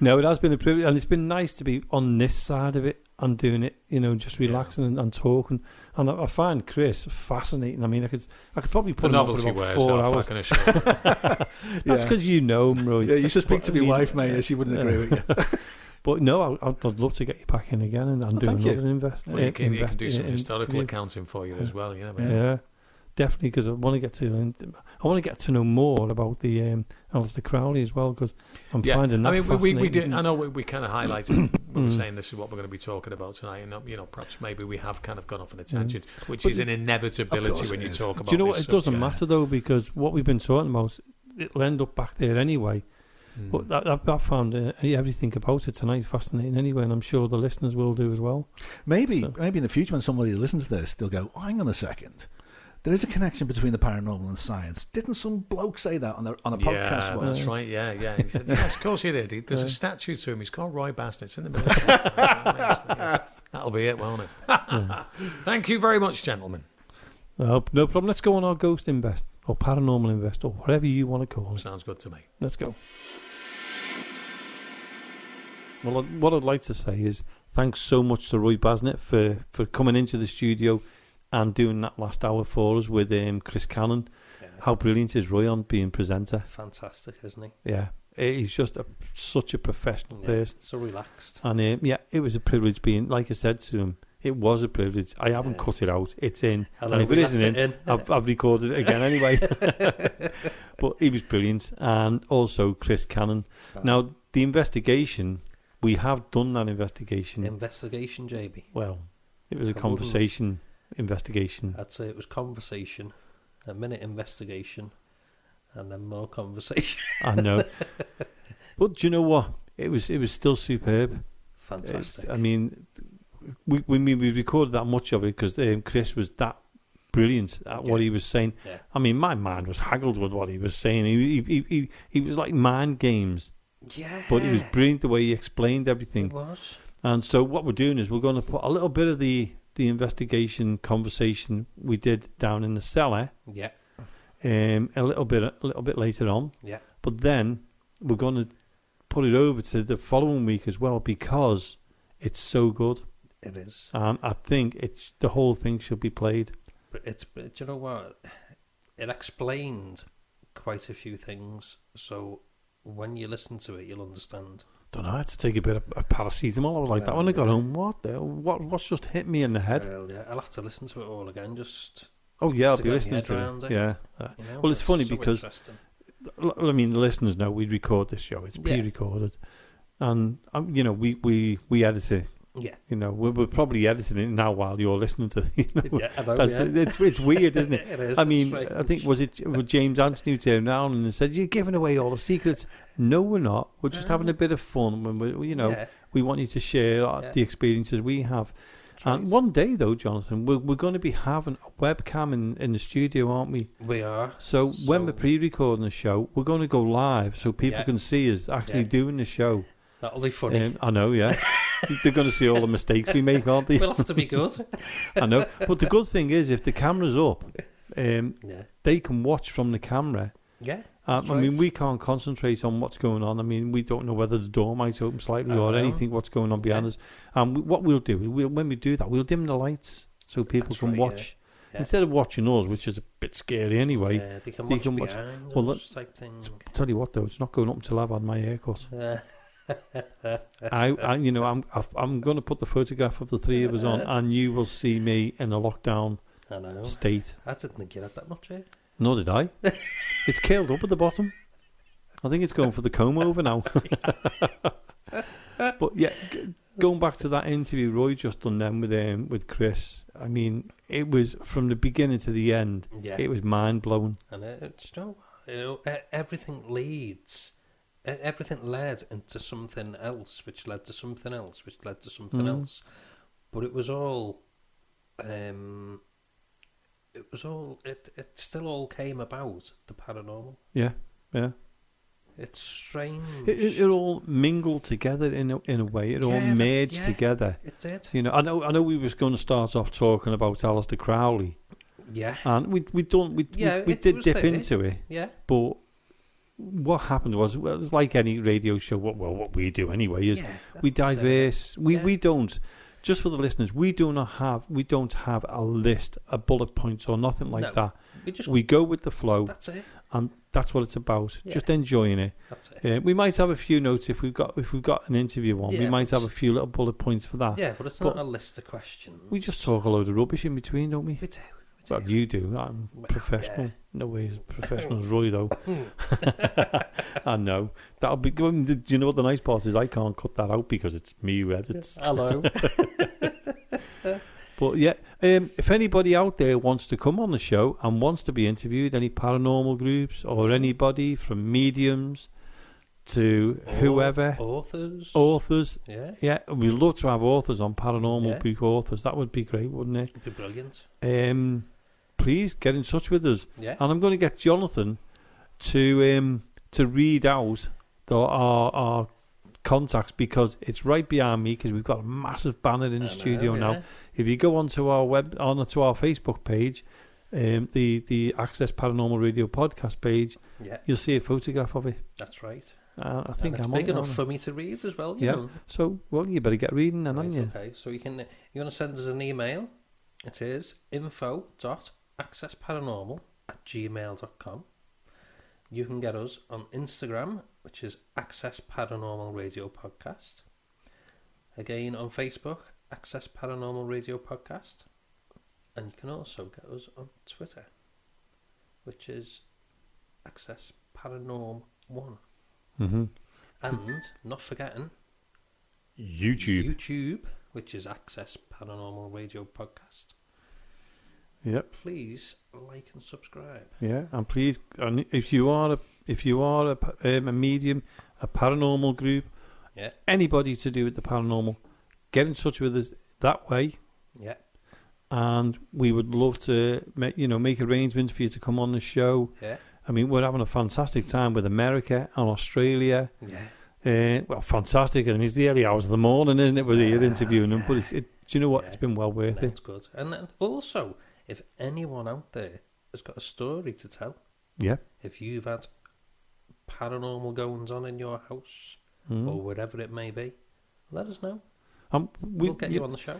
No, it has been a privilege, and it's been nice to be on this side of it and doing it, just relaxing and talking. And I find Chris fascinating. I mean, I could probably put him on for about 4 hours. That's because you know him, Roy. Yeah, you should speak to my wife, mate. She wouldn't agree with you. But no, I'd love to get you back in again and do another investment. Well, you can do some historical accounting for you as well. Yeah, definitely, because I want to get to know more about the Alistair Crowley as well, because I'm finding that. I mean, we did. I know we kind of highlighted. We were saying this is what we're going to be talking about tonight, and perhaps maybe we have kind of gone off on a tangent, which is an inevitability when you talk about. Do you know what? It doesn't matter though, because what we've been talking about, it'll end up back there anyway. But I found everything about it tonight fascinating anyway, and I'm sure the listeners will do as well. Maybe in the future when somebody listens to this, they'll go, hang on a second. There is a connection between the paranormal and science. Didn't some bloke say that on a podcast once? That's right, yeah. He said, yes, of course he did. There's a statue to him. He's called Roy Basnett. It's in the middle. That'll be it, won't it? Thank you very much, gentlemen. No problem. Let's go on our Ghost Invest, or Paranormal Invest, or whatever you want to call it. Sounds good to me. Let's go. Well, what I'd like to say is thanks so much to Roy Basnett for coming into the studio and doing that last hour for us with Chris Cannon. Yeah. How brilliant is Roy on being presenter? Fantastic, isn't he? Yeah. He's just such a professional person. So relaxed. And it was a privilege being, like I said to him, it was a privilege. I haven't cut it out. It's in. Hello, and if it isn't in, I've recorded it again anyway. But he was brilliant. And also Chris Cannon. Oh. Now, the investigation, we have done that investigation. Investigation, JB? Well, it was a conversation investigation. I'd say it was conversation, a minute investigation, and then more conversation. I know. But do you know what? It was still superb. Fantastic. I mean, we recorded that much of it because Chris was that brilliant at what he was saying. Yeah. I mean, my mind was haggled with what he was saying. He was like mind games. Yeah. But it was brilliant the way he explained everything. It was. And so what we're doing is we're going to put a little bit of the investigation conversation we did down in the cellar. Yeah. A little bit later on. Yeah. But then we're going to put it over to the following week as well because it's so good. It is. I think the whole thing should be played. But do you know what? It explained quite a few things. So when you listen to it, you'll understand. Don't know. I had to take a bit of paracetamol. I was like that when I got home. What's just hit me in the head? Well, yeah, I'll have to listen to it all again. Oh yeah, I'll be listening to it. Yeah. Well, it's funny because I mean the listeners know we record this show. It's pre-recorded, and we edit it. Yeah. We're probably editing it now while you're listening to. Yeah, I know, it's weird, isn't it? It is. I mean, I think was James Anthony who turned around and said, "You're giving away all the secrets." No, we're not. We're just having a bit of fun when we want you to share the experiences we have. And one day, though, Jonathan, we're going to be having a webcam in the studio, aren't we? We are. So when we're pre-recording the show, we're going to go live so people can see us actually doing the show. That'll be funny. I know, yeah. They're going to see all the mistakes we make, aren't they? We'll have to be good. I know. But the good thing is, if the camera's up, they can watch from the camera. Yeah. I mean, we can't concentrate on what's going on. I mean, we don't know whether the door might open slightly or anything, what's going on behind us. And what we'll do, when we do that, we'll dim the lights so people can watch. Instead of watching us, which is a bit scary anyway. Yeah, they can watch behind us type thing. Tell you what though, it's not going up until I've had my haircut. I'm going to put the photograph of the three of us on, and you will see me in a lockdown state. I didn't think you had that much hair. Nor did I. It's curled up at the bottom. I think it's going for the comb over now. But yeah, going back to that interview Roy just done then with Chris, I mean, it was from the beginning to the end. Yeah. It was mind blowing. And everything leads. Everything led into something else, which led to something else, which led to something else. But it was all, it still all came about, the paranormal. Yeah, yeah. It's strange. It all mingled together in a way. It all merged together. It did. You know, I know we was going to start off talking about Aleister Crowley. Yeah. And we did dip into it. Yeah. But what happened was, well, it's like any radio show. What we do anyway is we diverse. We don't. Just for the listeners, we don't have a list, a bullet points or nothing like that. We go with the flow. That's it. And that's what it's about. Yeah. Just enjoying it. That's it. We might have a few notes if we've got an interview on. We might have a few little bullet points for that. Yeah, but it's not a list of questions. We just talk a load of rubbish in between, don't we? We do. Well, you do. I'm professional. Yeah. No way as professional as Roy, though. I know. That'll be. Do you know what the nice part is? I can't cut that out because it's me who edits. Hello. But yeah, if anybody out there wants to come on the show and wants to be interviewed, any paranormal groups or anybody from mediums to whoever, authors, yeah, we'd love to have authors on paranormal book authors. That would be great, wouldn't it? It'd be brilliant. Please get in touch with us. Yeah. And I'm going to get Jonathan to read out our contacts, because it's right behind me, because we've got a massive banner in the studio now. If you go onto our onto our Facebook page, the Access Paranormal Radio podcast page, you'll see a photograph of it. That's right. I think it's big enough for me to read as well. You know. So you better get reading then, haven't you? Okay. So you're going to send us an email. It is info.accessparanormal@gmail.com. You can get us on Instagram, which is Access Paranormal Radio Podcast. Again, on Facebook, Access Paranormal Radio Podcast. And you can also get us on Twitter, which is Access Paranormal 1. Mm-hmm. And, not forgetting, YouTube, which is Access Paranormal Radio Podcast. Yep. Please like and subscribe. Yeah, and please, and if you are a medium, a paranormal group, anybody to do with the paranormal, get in touch with us that way. Yeah. And we would love to make arrangements for you to come on the show. Yeah. I mean, we're having a fantastic time with America and Australia. Yeah. Well, fantastic. I mean, it's the early hours of the morning, isn't it? We're here interviewing them. But do you know what? It's been well worth it. It's good. And then also, if anyone out there has got a story to tell, if you've had paranormal goings on in your house or wherever it may be, let us know. We'll get you on the show.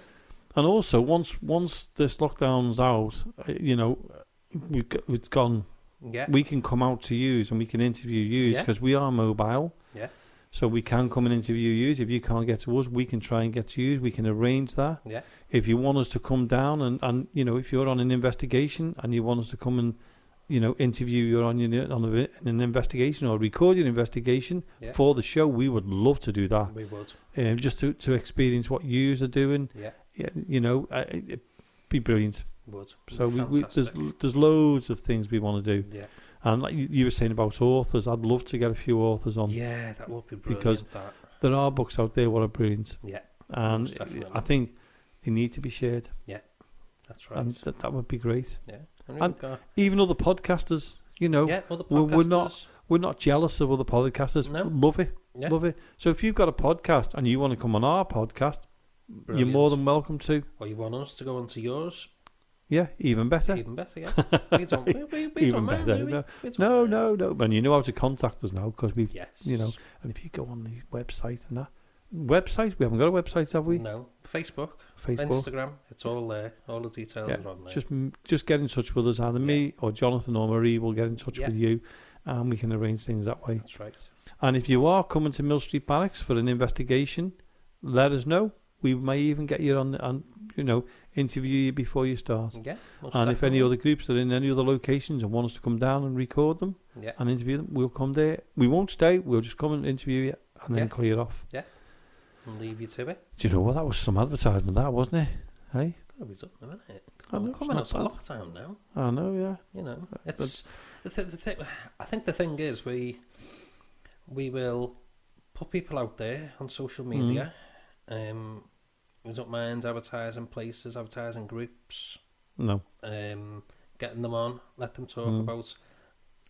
And also, once this lockdown's out, it's gone. Yeah. We can come out to you and we can interview you because we are mobile. Yeah. So we can come and interview you. If you can't get to us, we can try and get to you. We can arrange that. Yeah. If you want us to come down and if you're on an investigation and you want us to come and interview you on an investigation or record your investigation for the show, we would love to do that. We would. Just to experience what yous are doing. Yeah. It'd be brilliant. Would. So there's loads of things we want to do. Yeah. And like you were saying about authors, I'd love to get a few authors on. Yeah, that would be brilliant. Because there are books out there what are brilliant. Yeah. And I think they need to be shared. Yeah, that's right. And that would be great. Yeah. And even other podcasters, other podcasters. we're not jealous of other podcasters. No. Love it. Yeah. Love it. So if you've got a podcast and you want to come on our podcast, you're more than welcome to. Or you want us to go onto yours. Yeah, even better. Even better, yeah. We don't even mind, better. do we? No. And you know how to contact us now because we've, and if you go on the website and that. Website? We haven't got a website, have we? No. Facebook. Facebook. Instagram, it's all there. All the details are on there. Just get in touch with us. Either me or Jonathan or Marie will get in touch with you, and we can arrange things that way. That's right. And if you are coming to Mill Street Barracks for an investigation, let us know. We may even get you on interview you before you start. Yeah. And if any other groups are in any other locations and want us to come down and record them and interview them, we'll come there. We won't stay. We'll just come and interview you and then clear off. Yeah. And leave you to it. Do you know what? That was some advertisement, that, wasn't it? Hey? It was up, isn't it? We're coming up to lockdown now. I know, yeah. You know, it's the thing. I think the thing is we will put people out there on social media. We don't mind advertising places, advertising groups. No. Getting them on, let them talk about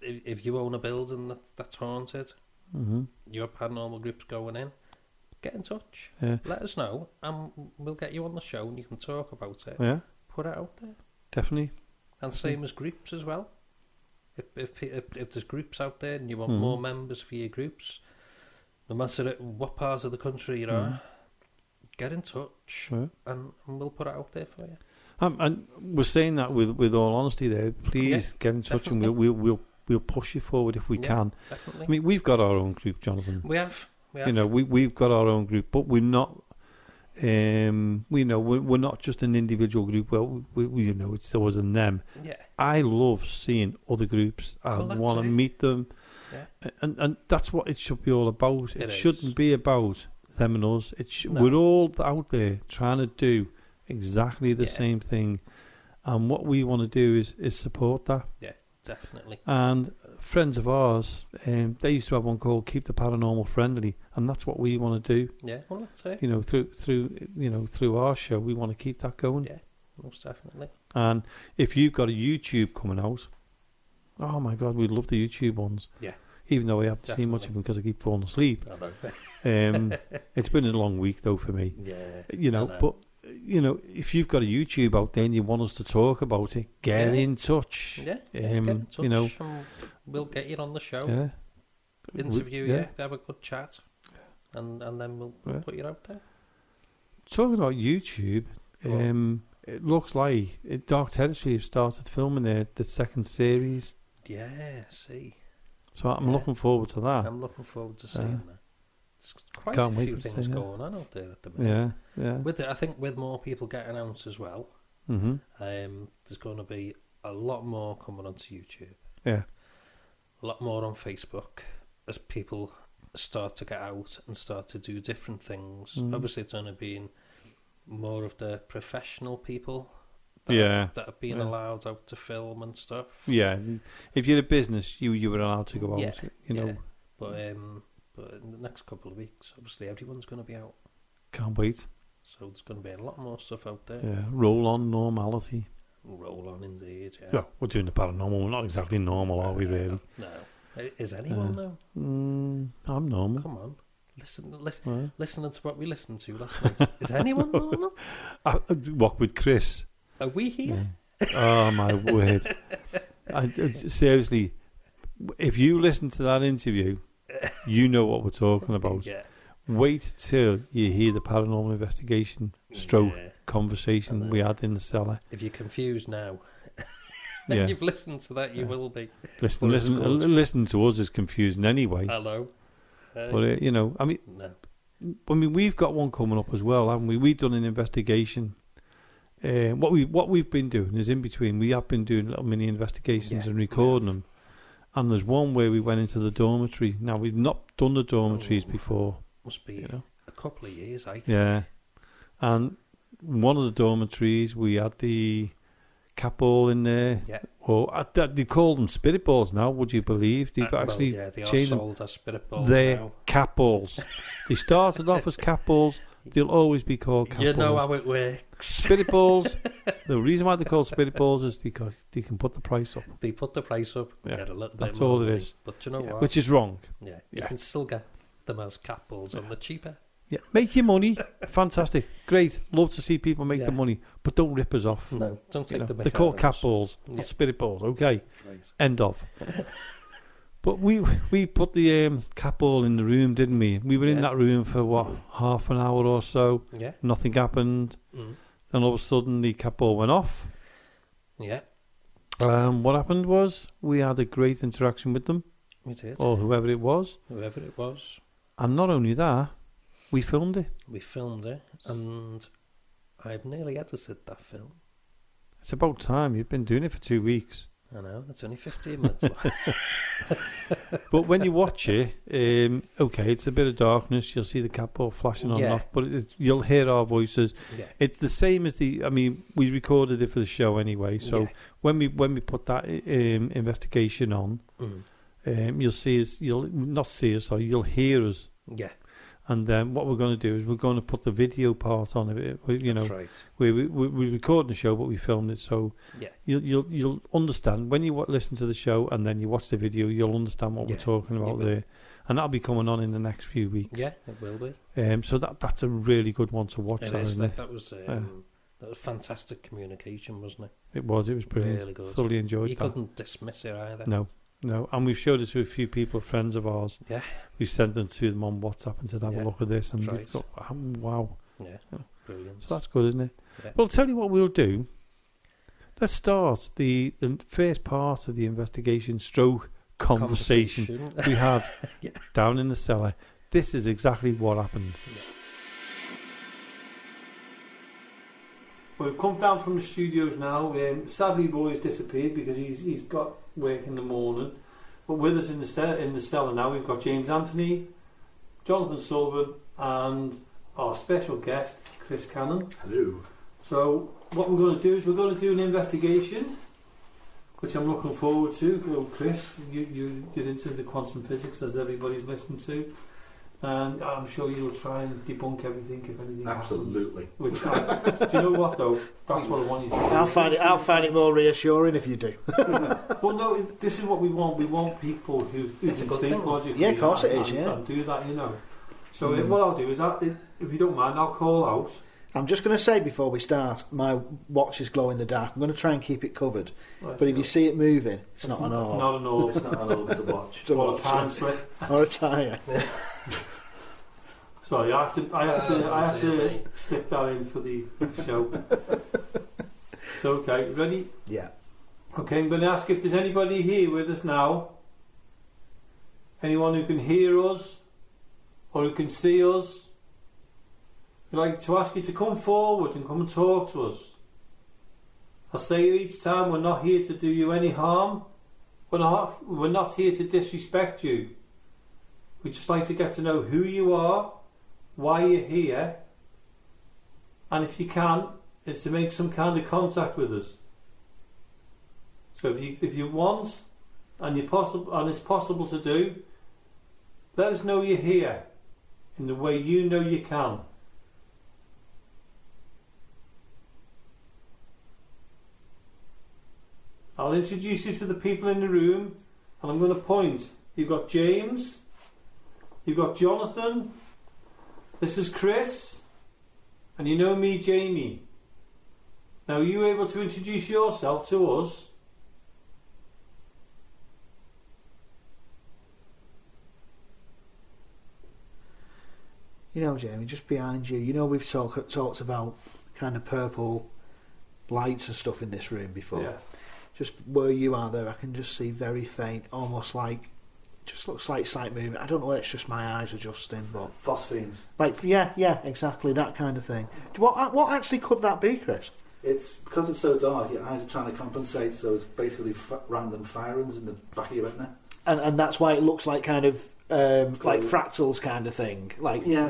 if you own a building that's haunted, your paranormal group's going in, get in touch. Yeah. Let us know, and we'll get you on the show and you can talk about it. Yeah. Put it out there. Definitely. And same as groups as well. If there's groups out there and you want more members for your groups, no matter what part of the country you are, get in touch and we'll put it out there for you. And we're saying that with all honesty there. Please get in touch and we'll push you forward if we can. Definitely. I mean, we've got our own group, Jonathan. We have. You know, we've got our own group, but we're not. We're not just an individual group. Well, we it's us and them. Yeah. I love seeing other groups. I want to meet them. Yeah. And that's what it should be all about. It shouldn't be about them and us. We're all out there trying to do exactly the same thing, and what we want to do is support that. Yeah, definitely. And friends of ours, they used to have one called "Keep the Paranormal Friendly," and that's what we want to do. Yeah, well, that's it. You know, through our show, we want to keep that going. Yeah, most definitely. And if you've got a YouTube coming out, oh my God, we'd love the YouTube ones. Yeah. Even though I haven't seen much of them because I keep falling asleep. I know. It's been a long week though for me. Yeah. But if you've got a YouTube out there and you want us to talk about it, get in touch. Yeah. Get in touch. And we'll get you on the show. Yeah. Interview you. Have a good chat. And then we'll put you out there. Talking about YouTube, it looks like Dark Territory have started filming the second series. Yeah, see. So I'm looking forward to that. I'm looking forward to seeing that. There's quite a few things going on out there at the minute. Yeah. I think with more people getting out as well, there's going to be a lot more coming onto YouTube. Yeah. A lot more on Facebook as people start to get out and start to do different things. Obviously, it's only been more of the professional people that have been allowed out to film and stuff. Yeah, if you're a business, you were allowed to go out. But in the next couple of weeks, obviously everyone's going to be out. Can't wait. So there's going to be a lot more stuff out there. Yeah, roll on normality. Roll on indeed. Yeah, we're doing the paranormal. We're not exactly normal, are we? Really? No. Is anyone though? I'm normal. Come on. Listening to what we listened to last night. Is anyone normal? What with Chris? Are we here? Yeah. Oh my word! Seriously, if you listen to that interview, you know what we're talking about. Yeah. Wait till you hear the paranormal investigation conversation we had in the cellar. If you're confused now, you've listened to that, you will be. Listen to us is confusing anyway. Hello. But I mean, we've got one coming up as well, haven't we? We've done an investigation. What we've been doing is in between. We have been doing little mini investigations and recording them. And there's one where we went into the dormitory. Now we've not done the dormitories before. Must be a couple of years, I think. Yeah, and one of the dormitories we had the cat ball in there. Yeah. Or they call them spirit balls now. Would you believe they've actually they are sold as spirit balls They're now. Cat balls. They started off as cat balls. They'll always be called cat balls. You know how it works. Spirit balls. The reason why they're called spirit balls is because they can put the price up. They put the price up. Get a little bit That's more all money. it is. But you know what? Which is wrong. Yeah. You can still get them as cat balls and they're cheaper. Yeah, make your money. Fantastic. Great. Love to see people make the money. But don't rip us off. No, don't take the They're called cat balls, not spirit balls. Okay. Right. End of. But we put the cat ball in the room, didn't we? We were in that room for, half an hour or so. Yeah. Nothing happened. Mm. Then all of a sudden the cat ball went off. Yeah. What happened was we had a great interaction with them. We did. Or whoever it was. And not only that, we filmed it. And I've nearly edited that film. It's about time. You've been doing it for 2 weeks. I know, it's only 15 minutes. But when you watch it, it's a bit of darkness. You'll see the cat ball flashing on and off, but you'll hear our voices. Yeah. It's the same as we recorded it for the show anyway. So when we put that investigation on, you'll see us. You'll not see us. Sorry, you'll hear us. Yeah. And then what we're going to do is we're going to put the video part on it. That's right. We recorded the show, but we filmed it, so you'll understand when you listen to the show and then you watch the video. You'll understand what we're talking about there, and that'll be coming on in the next few weeks. Yeah, it will be. So that's a really good one to watch. That was fantastic communication, wasn't it? It was brilliant. Really good. Thoroughly enjoyed that. You couldn't dismiss it either. No, and we've showed it to a few people, friends of ours. Yeah. We've sent them to them on WhatsApp and said, have a look at this. And they've got, wow. Yeah, brilliant. So that's good, isn't it? Yeah. Well, I'll tell you what we'll do. Let's start the first part of the investigation / conversation we had down in the cellar. This is exactly what happened. Yeah. We've come down from the studios now. Sadly, Roy's disappeared because he's got work in the morning. But with us in the cellar now, we've got James Anthony, Jonathan Sullivan, and our special guest, Chris Cannon. Hello. So what we're going to do is we're going to do an investigation, which I'm looking forward to. Well, Chris, you get into the quantum physics as everybody's listening to. And I'm sure you'll try and debunk everything if anything Absolutely. happens. Do you know what though? That's what I want you to do. I'll find it more reassuring if you do. Well, no, this is what we want. We want people who can think logically. Yeah, of course it is. And do that, So what I'll do is, if you don't mind, I'll call out. I'm just going to say before we start, my watch is glow in the dark. I'm going to try and keep it covered. But if you see it moving, it's not an orb. It's not an orb. It's not an orb, it's a watch. It's a time slip. Or a tyre. Sorry, I have to slip that in for the show. So, okay, ready? Yeah. Okay, I'm going to ask if there's anybody here with us now. Anyone who can hear us or who can see us. We'd like to ask you to come forward and come and talk to us. I say it each time, we're not here to do you any harm. We're not here to disrespect you. We'd just like to get to know who you are, why you're here, and if you can, is to make some kind of contact with us. So if you want, and it's possible to do, let us know you're here in the way you know you can. I'll introduce you to the people in the room, and I'm going to point. You've got James, you've got Jonathan, this is Chris, and you know me, Jamie. Now, are you able to introduce yourself to us? Jamie, just behind you, we've talked about kind of purple lights and stuff in this room before. Yeah. Just where you are there, I can just see very faint, almost like, just looks like slight movement. I don't know whether it's just my eyes adjusting, but phosphenes. Yeah, exactly that kind of thing. What actually could that be, Chris? It's because it's so dark. Your eyes are trying to compensate, so it's basically random firings in the back of your retina. And that's why it looks like kind of like fractals kind of thing.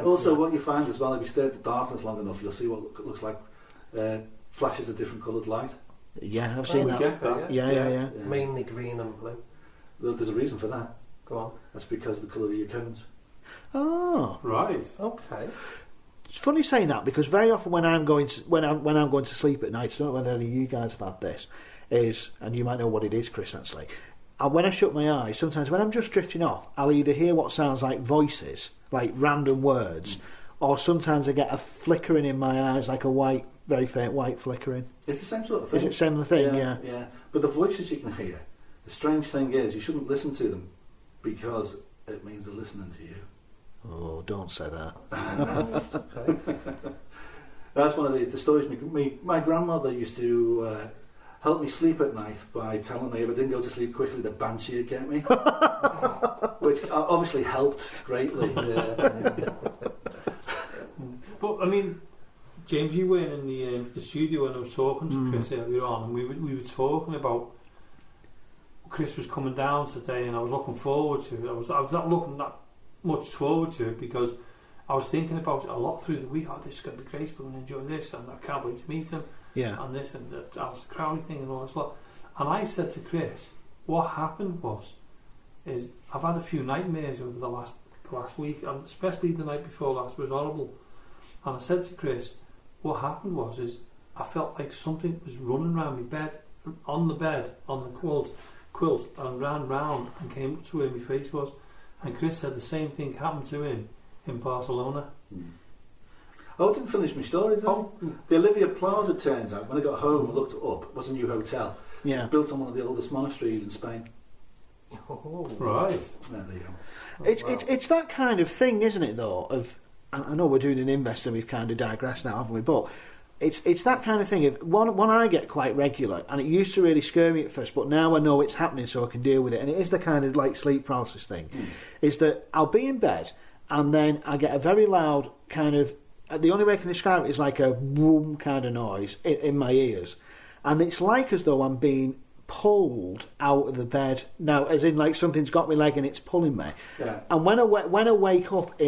Also, what you find as well, if you stare at the darkness long enough, you'll see what looks like flashes of different coloured light. Yeah, I've seen that. Yeah. Mainly green and blue. Well, there's a reason for that. Go on. That's because of the colour of your cones. Oh, right. Okay. It's funny saying that because very often when I'm going to sleep at night, I don't know whether any of you guys have had this, and you might know what it is, Chris. Actually, when I shut my eyes, sometimes when I'm just drifting off, I'll either hear what sounds like voices, like random words, or sometimes I get a flickering in my eyes, like a white, very faint white flickering. It's the same sort of thing. Is it the same thing? Yeah. But the voices you can hear, the strange thing is you shouldn't listen to them because it means they're listening to you. Oh, don't say that. That's okay. That's one of the stories. My grandmother used to help me sleep at night by telling me if I didn't go to sleep quickly, the banshee would get me, which obviously helped greatly. But I mean, James, you weren't in the studio when I was talking to Chris earlier on, and we were talking about Chris was coming down today, and I was looking forward to it. I was not looking that much forward to it because I was thinking about it a lot through the week. Oh, this is going to be great. We're going to enjoy this, and I can't wait to meet him. Yeah. And this and the Alice Crowley thing and all this lot. And I said to Chris, what happened is I've had a few nightmares over the last week, and especially the night before last was horrible. And I said to Chris, what happened is I felt like something was running around my bed, on the quilt, and ran round and came up to where my face was. And Chris said the same thing happened to him in Barcelona. Oh, I didn't finish my story, did I? The Olivia Plaza, turns out, when I got home and looked it up, it was a new hotel. Yeah. Built on one of the oldest monasteries in Spain. Oh, right. Yeah, there you go. It's that kind of thing, isn't it, though, of... I know we're doing an invest and we've kind of digressed now, haven't we? But it's that kind of thing. Of one I get quite regular, and it used to really scare me at first, but now I know it's happening, so I can deal with it. And it is the kind of like sleep paralysis thing. Is that I'll be in bed and then I get a very loud kind of... The only way I can describe it is like a boom kind of noise in my ears, and it's like as though I'm being pulled out of the bed now, as in like something's got my leg and it's pulling me. Yeah. And when I wake up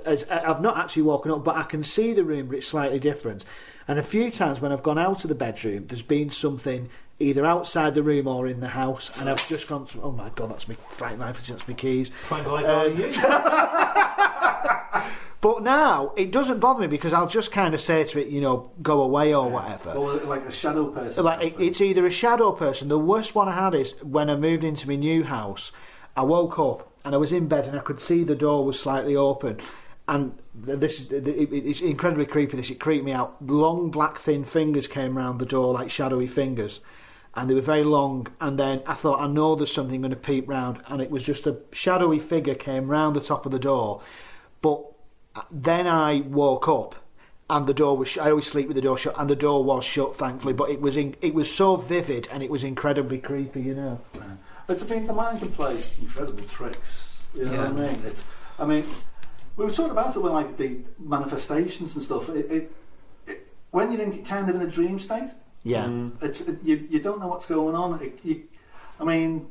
as I've not actually woken up, but I can see the room, but it's slightly different. And a few times when I've gone out of the bedroom, there's been something either outside the room or in the house, and I've just gone through, oh my God, that's my fright knife, that's my keys. But now it doesn't bother me because I'll just kind of say to it, go away or whatever. Or like a shadow person. Like it's either a shadow person. The worst one I had is when I moved into my new house. I woke up and I was in bed and I could see the door was slightly open, and it's incredibly creepy. It creeped me out. Long black thin fingers came round the door like shadowy fingers, and they were very long. And then I thought, I know there's something going to peep round, and it was just a shadowy figure came round the top of the door, but. Then I woke up, and the door was. I always sleep with the door shut, and the door was shut, thankfully. But it was so vivid, and it was incredibly creepy, But the mind can play incredible tricks. You know what I mean? We were talking about it with like the manifestations and stuff. When you're kind of in a dream state, you don't know what's going on.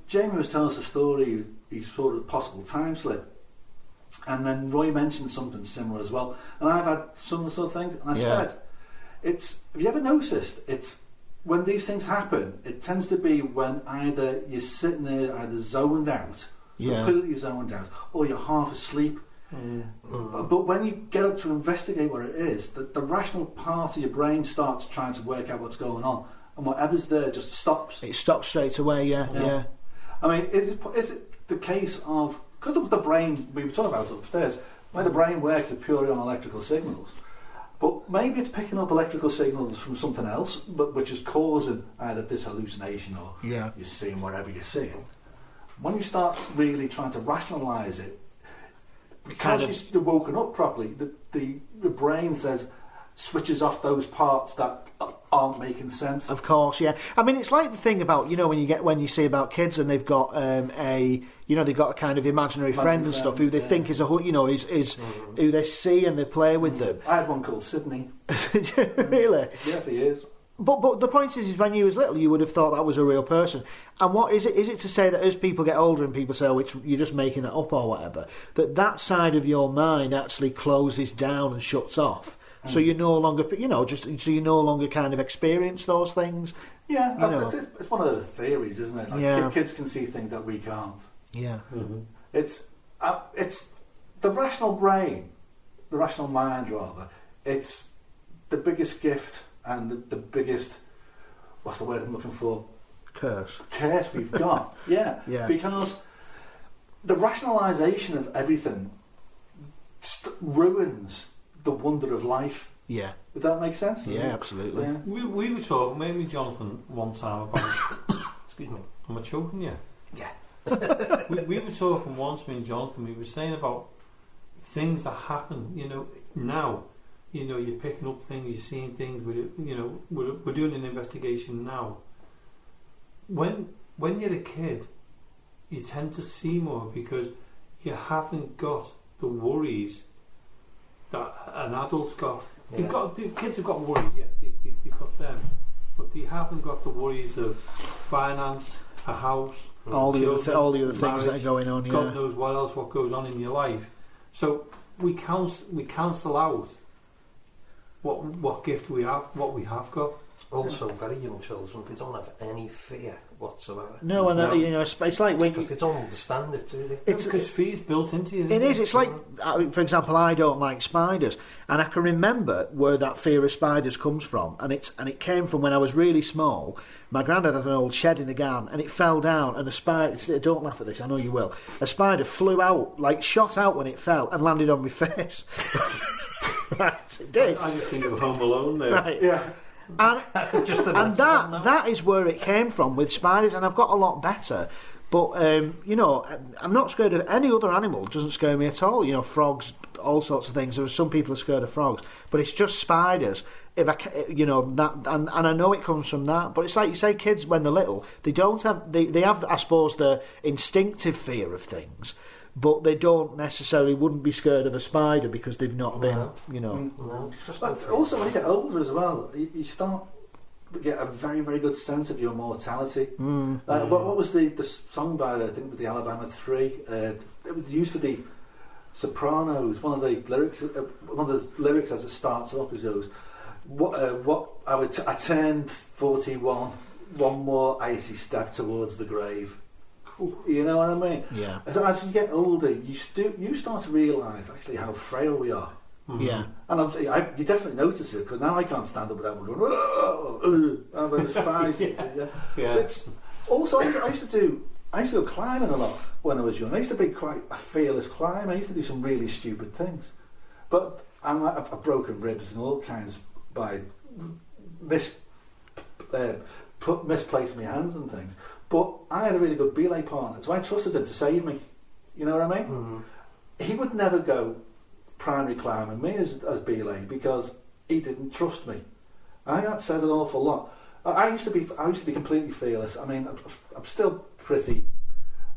Jamie was telling us a story. He saw a possible time slip. And then Roy mentioned something similar as well, and I've had similar sort of things. And I said, have you ever noticed? It's when these things happen. It tends to be when either you're sitting there, either zoned out, completely zoned out, or you're half asleep. But when you get up to investigate what it is, the rational part of your brain starts trying to work out what's going on, and whatever's there just stops. It stops straight away. Yeah. I mean, is it the case of? Because the brain, we were talking about it upstairs, where the brain works is purely on electrical signals. But maybe it's picking up electrical signals from something else, but which is causing either this hallucination or you're seeing whatever you're seeing. When you start really trying to rationalise it, because you're woken up properly, the brain switches off those parts that aren't making sense. Of course, yeah. I mean, it's like the thing about when you see about kids and they've got they've got a kind of imaginary friend and stuff who they think is is who they see and they play with them. I had one called Sydney. Really? Yeah, for years. But the point is when you was little, you would have thought that was a real person. And what is it? Is it to say that as people get older and people say, "Oh, you're just making that up" or whatever, that side of your mind actually closes down and shuts off? So you no longer, so you no longer kind of experience those things. Yeah, it's one of those theories, isn't it? Like kids can see things that we can't. Yeah. Mm-hmm. It's the rational brain, the rational mind rather. It's the biggest gift and the biggest, what's the word I'm looking for? Curse we've got. Yeah. Because the rationalisation of everything ruins the wonder of life. Yeah. Does that make sense? Yeah, absolutely. Yeah. We were talking, maybe Jonathan, one time about... excuse me, am I choking you? Yeah. we were talking once, me and Jonathan, we were saying about things that happen, now. You're picking up things, you're seeing things, we're doing an investigation now. When you're a kid, you tend to see more because you haven't got the worries that an adult's got. Yeah. The kids have got worries, they've got them, but they haven't got the worries of finance, a house, all the other marriage, things that are going on. Yeah. God knows what goes on in your life. So we cancel out what gift we have, what we have got. Also, very young children, they don't have any fear whatsoever. No, and it's like when because they don't understand it, do they? It's because fear's built into you. It is. It's like, for example, I don't like spiders, and I can remember where that fear of spiders comes from, and it came from when I was really small. My granddad had an old shed in the garden, and it fell down, and a spider. Don't laugh at this, I know you will. A spider flew out, like shot out when it fell, and landed on my face. Right, it did. I just think of Home Alone there. Right, yeah. And that is where it came from with spiders, and I've got a lot better. But I'm not scared of any other animal. It doesn't scare me at all. Frogs, all sorts of things. There are some people are scared of frogs, but it's just spiders. If I, that, and I know it comes from that. But it's like you say, kids when they're little, they don't have. They have, I suppose, the instinctive fear of things. But they don't necessarily wouldn't be scared of a spider because they've not been, No. But also, when you get older as well, you start to get a very, very good sense of your mortality. What was the song by, I think it was the Alabama 3? It was used for the Sopranos. One of the lyrics as it starts off is goes, I turned 41, one more icy step towards the grave. You know what I mean? Yeah. As you get older, you start to realise actually how frail we are. Yeah. And obviously, you definitely notice it because now I can't stand up without going. Those thighs. Yeah. It's also I used to go climbing a lot when I was young. I used to be quite a fearless climber. I used to do some really stupid things, but I've broken ribs and all kinds by misplacing my hands and things. But I had a really good belay partner, so I trusted him to save me. You know what I mean? Mm-hmm. He would never go primary climbing me as belay because he didn't trust me. I think that says an awful lot. I used to be completely fearless. I mean, I'm still pretty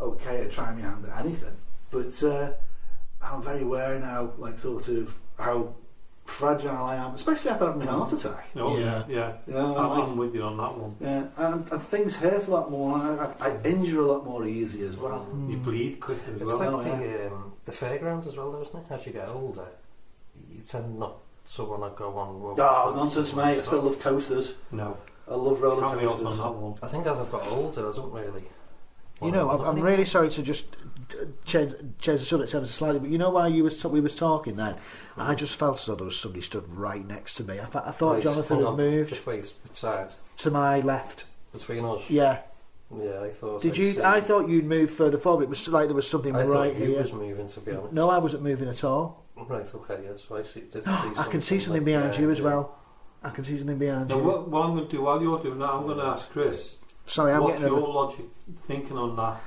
okay at trying my hand at anything, but I'm very aware now, like sort of how fragile I am, especially after having my heart attack. Oh yeah. I'm with you on that one. Yeah, and things hurt a lot more. I injure a lot more easy as well. You bleed quicker as it's well. like the fairground as well, though, isn't it? As you get older, you tend not to want to go on. Oh, nonsense, mate! I still love coasters. No, I love roller coasters. On that one. I think as I've got older, I don't really. I'm really sorry to just change the subject ever so slightly, but while we was talking then, I just felt as though there was somebody stood right next to me. I thought Jonathan had moved. Just wait, side. To my left. Between us. Yeah. Yeah, I thought. Did you? I thought you'd moved further forward. It was like there was something right here. I was moving, to be honest. No, I wasn't moving at all. Right. Okay. Yeah. So I can see something behind you as well. I can see something behind you. What I'm going to do while you're doing that, I'm going to ask Chris. Sorry, what's your logic thinking on that?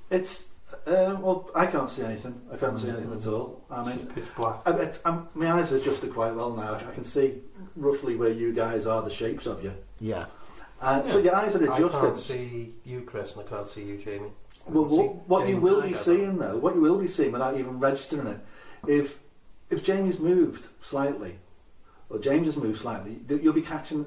It's I can't see anything. I can't see anything at all. I mean, it's pitch black. My eyes are adjusted quite well now. I can see roughly where you guys are, the shapes of you. Yeah. So your eyes are adjusted. I can't see you, Chris, and I can't see you, Jamie. Well, what you will be seeing though, what you will be seeing without even registering it, if Jamie's moved slightly, or James has moved slightly, you'll be catching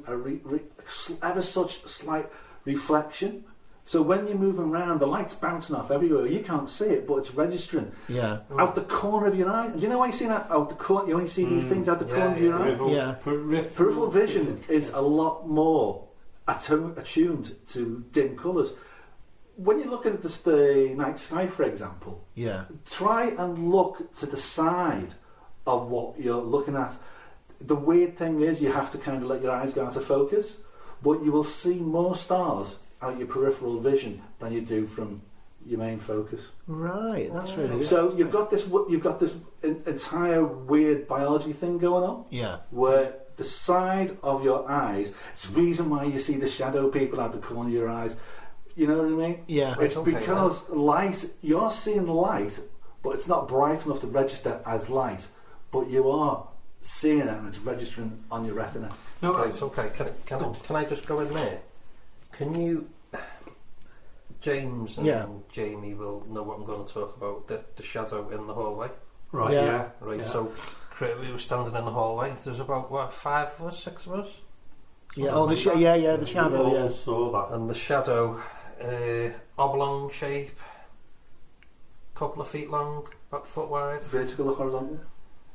ever such slight reflection. So when you're moving around, the light's bouncing off everywhere. You can't see it, but it's registering. Yeah. Out the corner of your eye. Do you know why you see that out the corner? You only see these things out the corner of your eye. Peripheral vision is a lot more attuned to dim colours. When you look at the night sky, for example, try and look to the side of what you're looking at. The weird thing is you have to kind of let your eyes go out of focus, but you will see more stars out your peripheral vision than you do from your main focus. Right, that's really good. So you've got this entire weird biology thing going on. Yeah. Where the side of your eyes, it's the reason why you see the shadow people out the corner of your eyes. You know what I mean? Yeah. It's okay, because light, you're seeing light, but it's not bright enough to register as light, but you are seeing it and it's registering on your retina. No, it's okay. Can I just go in there? Can you... James and Jamie will know what I'm going to talk about, the shadow in the hallway. Right, yeah. Right, so we were standing in the hallway. There's about, 5 of us, 6 of us? Yeah, the shadow, We all saw that. And the shadow, oblong shape, couple of feet long, about a foot wide. Vertical or horizontal?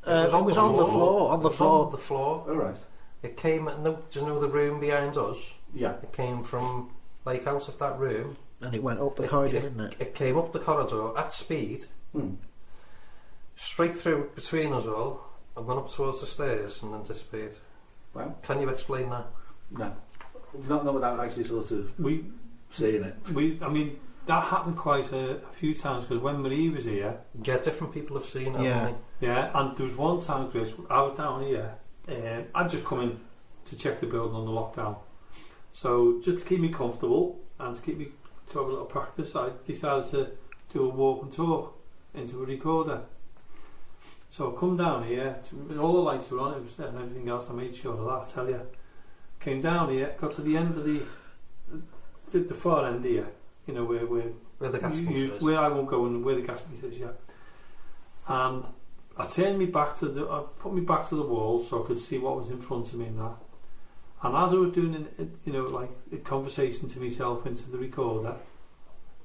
It was on the floor. On the floor. On the floor. All right. It came, do you know the room behind us? Yeah. It came from, like, out of that room. And it went up the corridor, didn't it? It came up the corridor at speed, straight through between us all, and went up towards the stairs and then disappeared. Wow. Can you explain that? No. Not without actually sort of seeing it. I mean, that happened quite a few times, because when Marie was here... Yeah, different people have seen it, yeah. haven't they? Yeah, and there was one time, Chris, I was down here, I'd just come in to check the building on the lockdown. So, just to keep me comfortable, and to keep me to have a little practice, I decided to do a walk and talk into a recorder. So I come down here, all the lights were on, it was, and everything else, I made sure of that, I tell you. Came down here, got to the end of the far end here, you know, where the gas meter is. Where I won't go and where the gas meter is, yeah. And I turned me back I put me back to the wall so I could see what was in front of me and that. And as I was doing, like a conversation to myself into the recorder,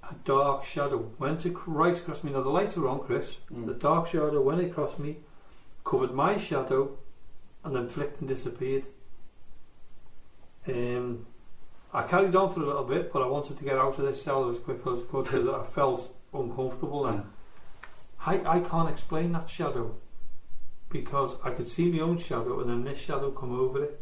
a dark shadow went right across me. Now the lights were on, Chris. The dark shadow went across me, covered my shadow, and then flicked and disappeared. I carried on for a little bit, but I wanted to get out of this cell as quick as I could because I felt uncomfortable. And I can't explain that shadow, because I could see my own shadow and then this shadow come over it.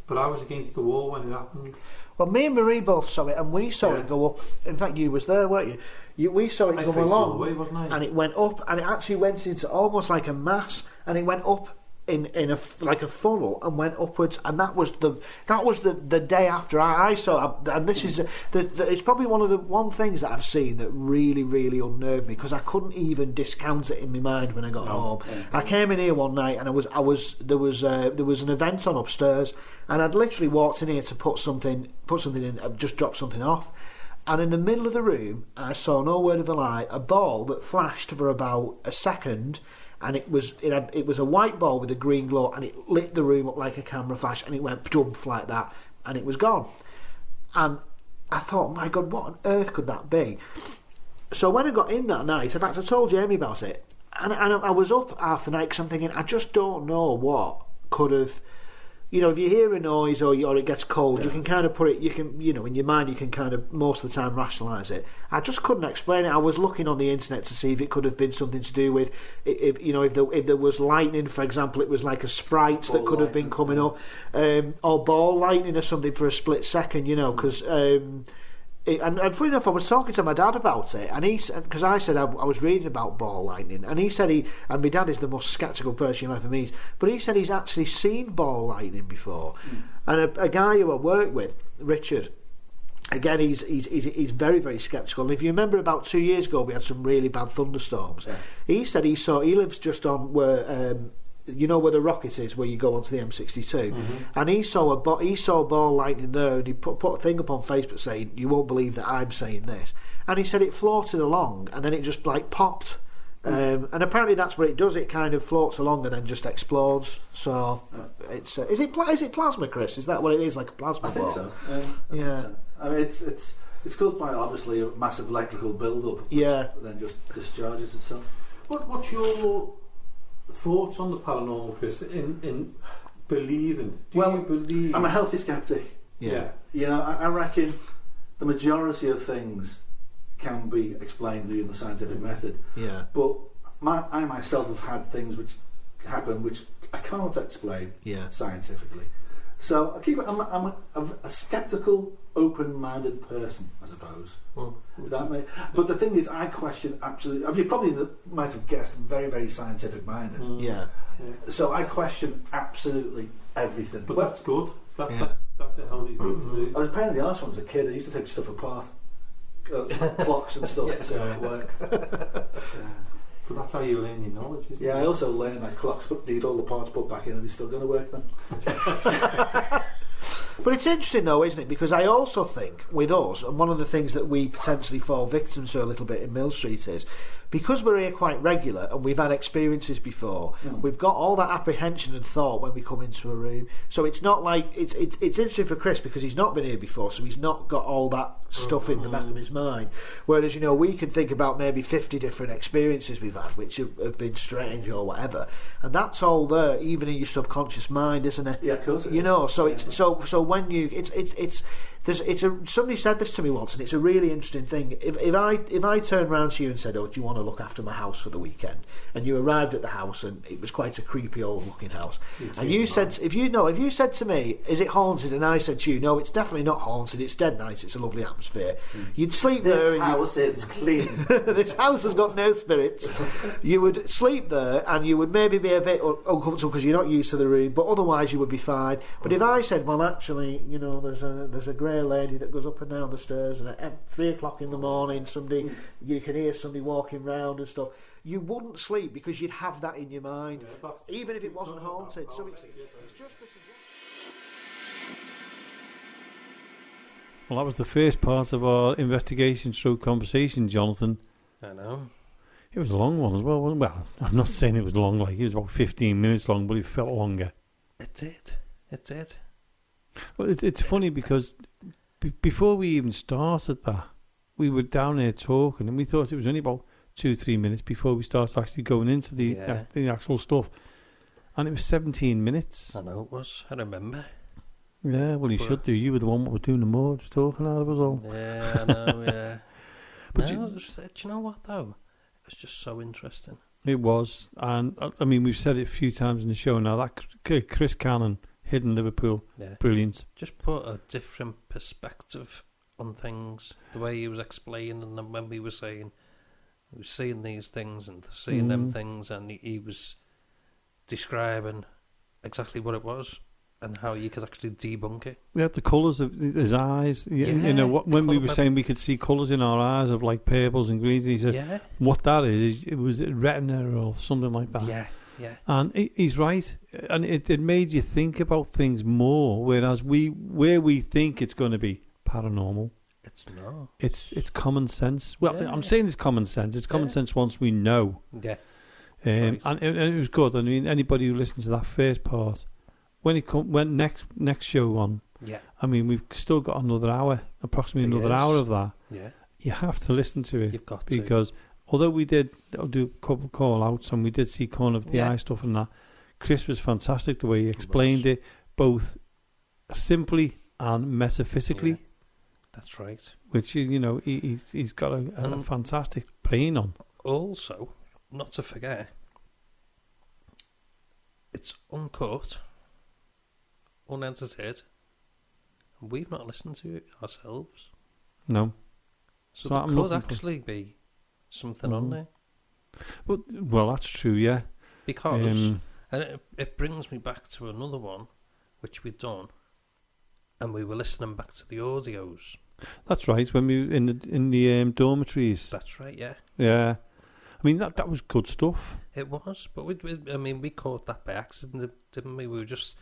But I was against the wall when it happened. Well, me and Marie both saw it, and we saw it go up. In fact, you was there, weren't you? We saw it go along, way, wasn't I? and it went up, and it actually went into almost like a mass, and it went up in a like a funnel and went upwards, and that was the day after I saw it. And this is it's probably one things that I've seen that really unnerved me, because I couldn't even discount it in my mind when I got home. I came in here one night and there was an event on upstairs, and I'd literally walked in here to put something in, just dropped something off. And in the middle of the room, I saw, no word of a lie, a ball that flashed for about a second, and it was a white ball with a green glow, and it lit the room up like a camera flash, and it went dump like that, and it was gone. And I thought, my God, what on earth could that be? So when I got in that night, in fact, I told Jamie about it, and I was up half the night because I'm thinking, I just don't know what could have... You know, if you hear a noise or it gets cold, you can kind of put it, in your mind, you can kind of most of the time rationalise it. I just couldn't explain it. I was looking on the internet to see if it could have been something to do with, if there was lightning, for example, it was like a sprite that could have been coming up, or ball lightning or something for a split second, because... And funny enough, I was talking to my dad about it, and because I said I was reading about ball lightning, and he said and my dad is the most sceptical person you'll ever meet, but he said he's actually seen ball lightning before. And a guy who I work with, Richard, again, he's very, very sceptical. And if you remember, about 2 years ago, we had some really bad thunderstorms. Yeah. He said he lives just on where... where the rocket is, where you go onto the M62, and he saw a ball lightning there, and he put a thing up on Facebook saying, "You won't believe that I'm saying this," and he said it floated along, and then it just like popped, and apparently that's what it does. It kind of floats along and then just explodes. So it's is it plasma, Chris? Is that what it is, like a plasma ball? I think so. Yeah. I mean, it's caused by obviously a massive electrical build-up, which then just discharges itself. What's your thoughts on the paranormal, Chris, in believing? Do you believe? I'm a healthy skeptic. Yeah. I reckon the majority of things can be explained using the scientific method. Yeah. But I myself have had things which happen which I can't explain scientifically. So I'm a skeptical, open-minded person, I suppose. But the thing is, I question absolutely. You probably might have guessed, I'm very, very scientific-minded. So I question absolutely everything. But that's good. That's That's a healthy thing to do. I was a pain in the arse when I was a kid. I used to take stuff apart, clocks and stuff, to see how it worked. But that's how you learn your knowledge, isn't it? I also learned that clocks need all the parts put back in and they're still going to work then. But it's interesting though, isn't it? Because I also think with us, and one of the things that we potentially fall victim to a little bit in Mill Street is, because we're here quite regular and we've had experiences before, we've got all that apprehension and thought when we come into a room. So it's not like it's interesting for Chris because he's not been here before, so he's not got all that stuff in the back of his mind. Whereas, you know, we can think about maybe 50 different experiences we've had which have been strange or whatever, and that's all there, even in your subconscious mind, isn't it? Yeah, of course. You know, so it's so when you somebody said this to me once, and it's a really interesting thing. If I turned round to you and said, "Oh, do you want to look after my house for the weekend?" and you arrived at the house and it was quite a creepy old looking house, and you said, if you said to me, "Is it haunted?" and I said to you, "No, it's definitely not haunted. It's dead nice. It's a lovely atmosphere." You'd sleep there. This house is clean. This house has got no spirits. You would sleep there, and you would maybe be a bit uncomfortable because you're not used to the room, but otherwise you would be fine. But if I said, "Well, actually, you know, there's a grey lady that goes up and down the stairs, and at 3 o'clock in the morning, you can hear somebody walking round and stuff," you wouldn't sleep because you'd have that in your mind, even if it wasn't haunted. So it's just the Well, that was the first part of our investigation stroke conversation, Jonathan. I know. It was a long one as well, wasn't it? Well, I'm not saying it was long, like it was about 15 minutes long, but it felt longer. It did. Well, it's funny because before we even started that, we were down there talking, and we thought it was only about 2-3 minutes before we started actually going into the actual stuff, and it was 17 minutes. I know it was. I remember. Yeah, well, you should do. You were the one that was doing the most talking out of us all. Yeah, I know. Yeah. But do you know what though? It was just so interesting. It was, and I mean, we've said it a few times in the show now. That Chris Cannon, Hidden Liverpool, brilliant. Just put a different perspective on things. The way he was explaining, and when we were saying, he was seeing these things and seeing them things, and he was describing exactly what it was and how you could actually debunk it. Yeah, the colours of his eyes. You know, when we were saying we could see colours in our eyes of like purples and greens, he said, what that is it was retina or something like that. Yeah. And he's right, and it made you think about things more. Whereas where we think it's going to be paranormal, it's not. It's common sense. Well, I'm saying it's common sense. It's common sense once we know. Yeah. And it was good. I mean, anybody who listens to that first part, when next show on, I mean, we've still got another hour, approximately another hour of that. Yeah. You have to listen to it. You've got to. Because although we did do a couple of call-outs and we did see corner of the eye stuff and that, Chris was fantastic the way he explained it, both simply and metaphysically. Yeah. That's right. Which, you know, he's got a fantastic brain on. Also, not to forget, it's uncut, unedited, and we've not listened to it ourselves. No. So there could actually be something on there. Well, that's true, yeah. Because, and it brings me back to another one, which we'd done, and we were listening back to the audios. That's right, when we were in the dormitories. That's right, yeah. Yeah. I mean, that was good stuff. It was, but we caught that by accident, didn't we? We were just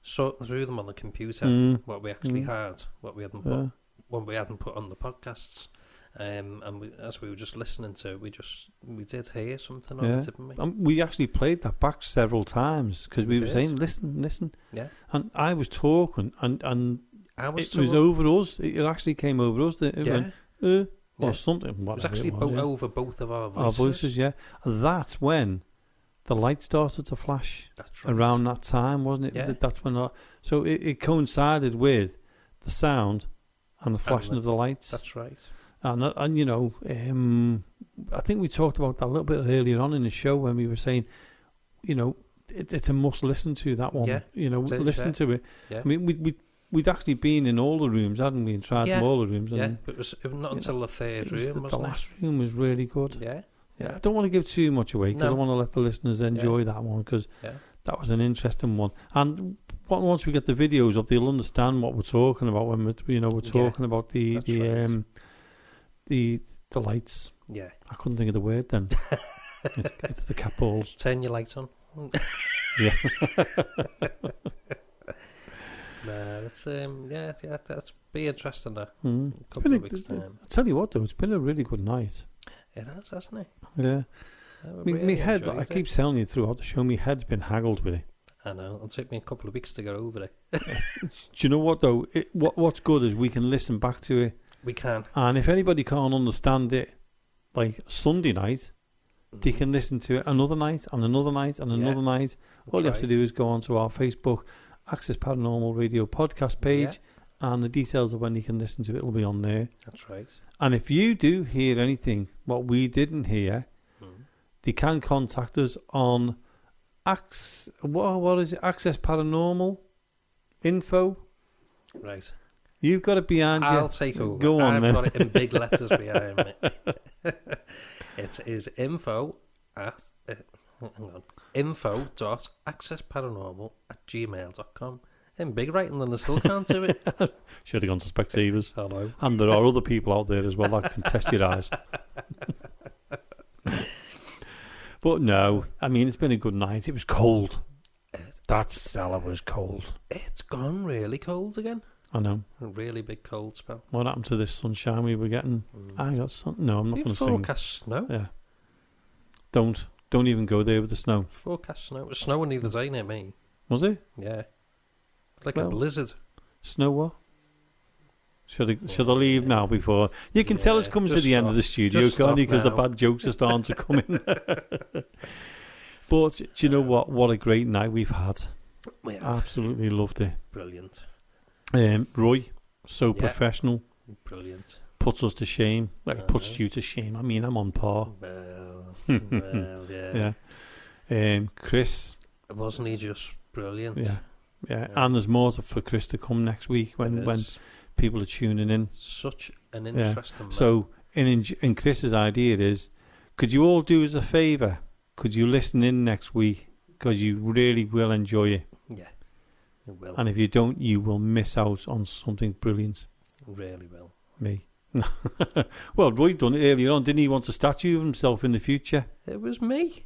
sorting through them on the computer, what we actually had, what we hadn't put, what we hadn't put on the podcasts. And as we were just listening to it, we did hear something on it, didn't we? And we actually played that back several times because we were saying, listen. Yeah. And I was talking, and it was over us. It actually came over us. It went, or something. It was actually over both of our voices. Our voices, yeah. And that's when the light started to flash. That's right. Around that time, wasn't it? Yeah. That's when. So it coincided with the sound and the flashing of the lights. That's right. And you know, I think we talked about that a little bit earlier on in the show when we were saying, you know, it's a must listen to, that one. Yeah, you know, listen to it. Yeah. I mean, we'd actually been in all the rooms, hadn't we, and tried them all the rooms. And, but it was not until the third room, the last room was really good. Yeah. I don't want to give too much away because I want to let the listeners enjoy that one because that was an interesting one. And once we get the videos up, they'll understand what we're talking about when we're talking about the lights. Yeah, I couldn't think of the word then. it's the cap balls. Turn your lights on. Yeah. That's that's be interesting. A I tell you what, though, it's been a really good night. It has, hasn't it? Yeah. My head, I keep telling you throughout the show, my head's been haggled with it. I know. It'll take me a couple of weeks to get over it. Do you know what, though? What's good is we can listen back to it. We can. And if anybody can't understand it, like Sunday night, they can listen to it another night and another night and another night. All you have to do is go onto our Facebook, Access Paranormal Radio podcast page, and the details of when you can listen to it will be on there. That's right. And if you do hear anything, what we didn't hear, they can contact us on what is it? Access Paranormal info. Right. You've got it behind you. I'll take over. Go on, I've then. got it in big letters behind me. It is info.accessparanormal@gmail.com. In big writing, and I still can't do it. Should have gone to Specsavers. I know. And there are other people out there as well that can test your eyes. But no, I mean, it's been a good night. It was cold. That cellar was cold. It's gone really cold again. I know. A really big cold spell. What happened to this sunshine we were getting? I got sun. No, I'm not going to sing. Forecast snow. Yeah. Don't even go there with the snow. Forecast snow. It was snowing the other day near me. Was it? Yeah. Like a blizzard. Snow what? Should I leave now before... You can tell us coming to the end of the studio, can't you? Because the bad jokes are starting to come in. But do you know what? What a great night we've had. We have. Absolutely loved it. Brilliant. Roy, so professional. Brilliant. Puts us to shame. Like, puts you to shame. I mean, I'm on par. Well, yeah. Chris. Wasn't he just brilliant? Yeah. And there's more for Chris to come next week when people are tuning in. Such an interesting man. So, in Chris's idea is, could you all do us a favour? Could you listen in next week? Because you really will enjoy it. Yeah, it will. And if you don't, you will miss out on something brilliant. Really will. Me. Well, Roy done it earlier on. Didn't he want a statue of himself in the future? It was me.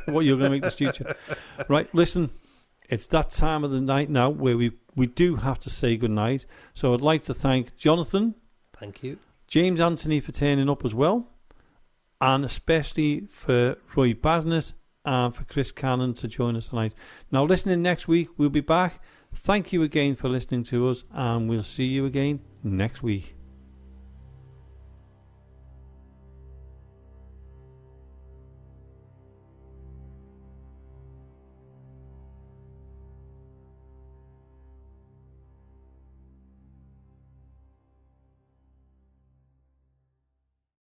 What, you're going to make this future? Right, listen. It's that time of the night now where we do have to say goodnight. So I'd like to thank Jonathan. Thank you. James Anthony for turning up as well. And especially for Roy Basnett and for Chris Cannon to join us tonight. Now, listening next week, we'll be back. Thank you again for listening to us, and we'll see you again next week.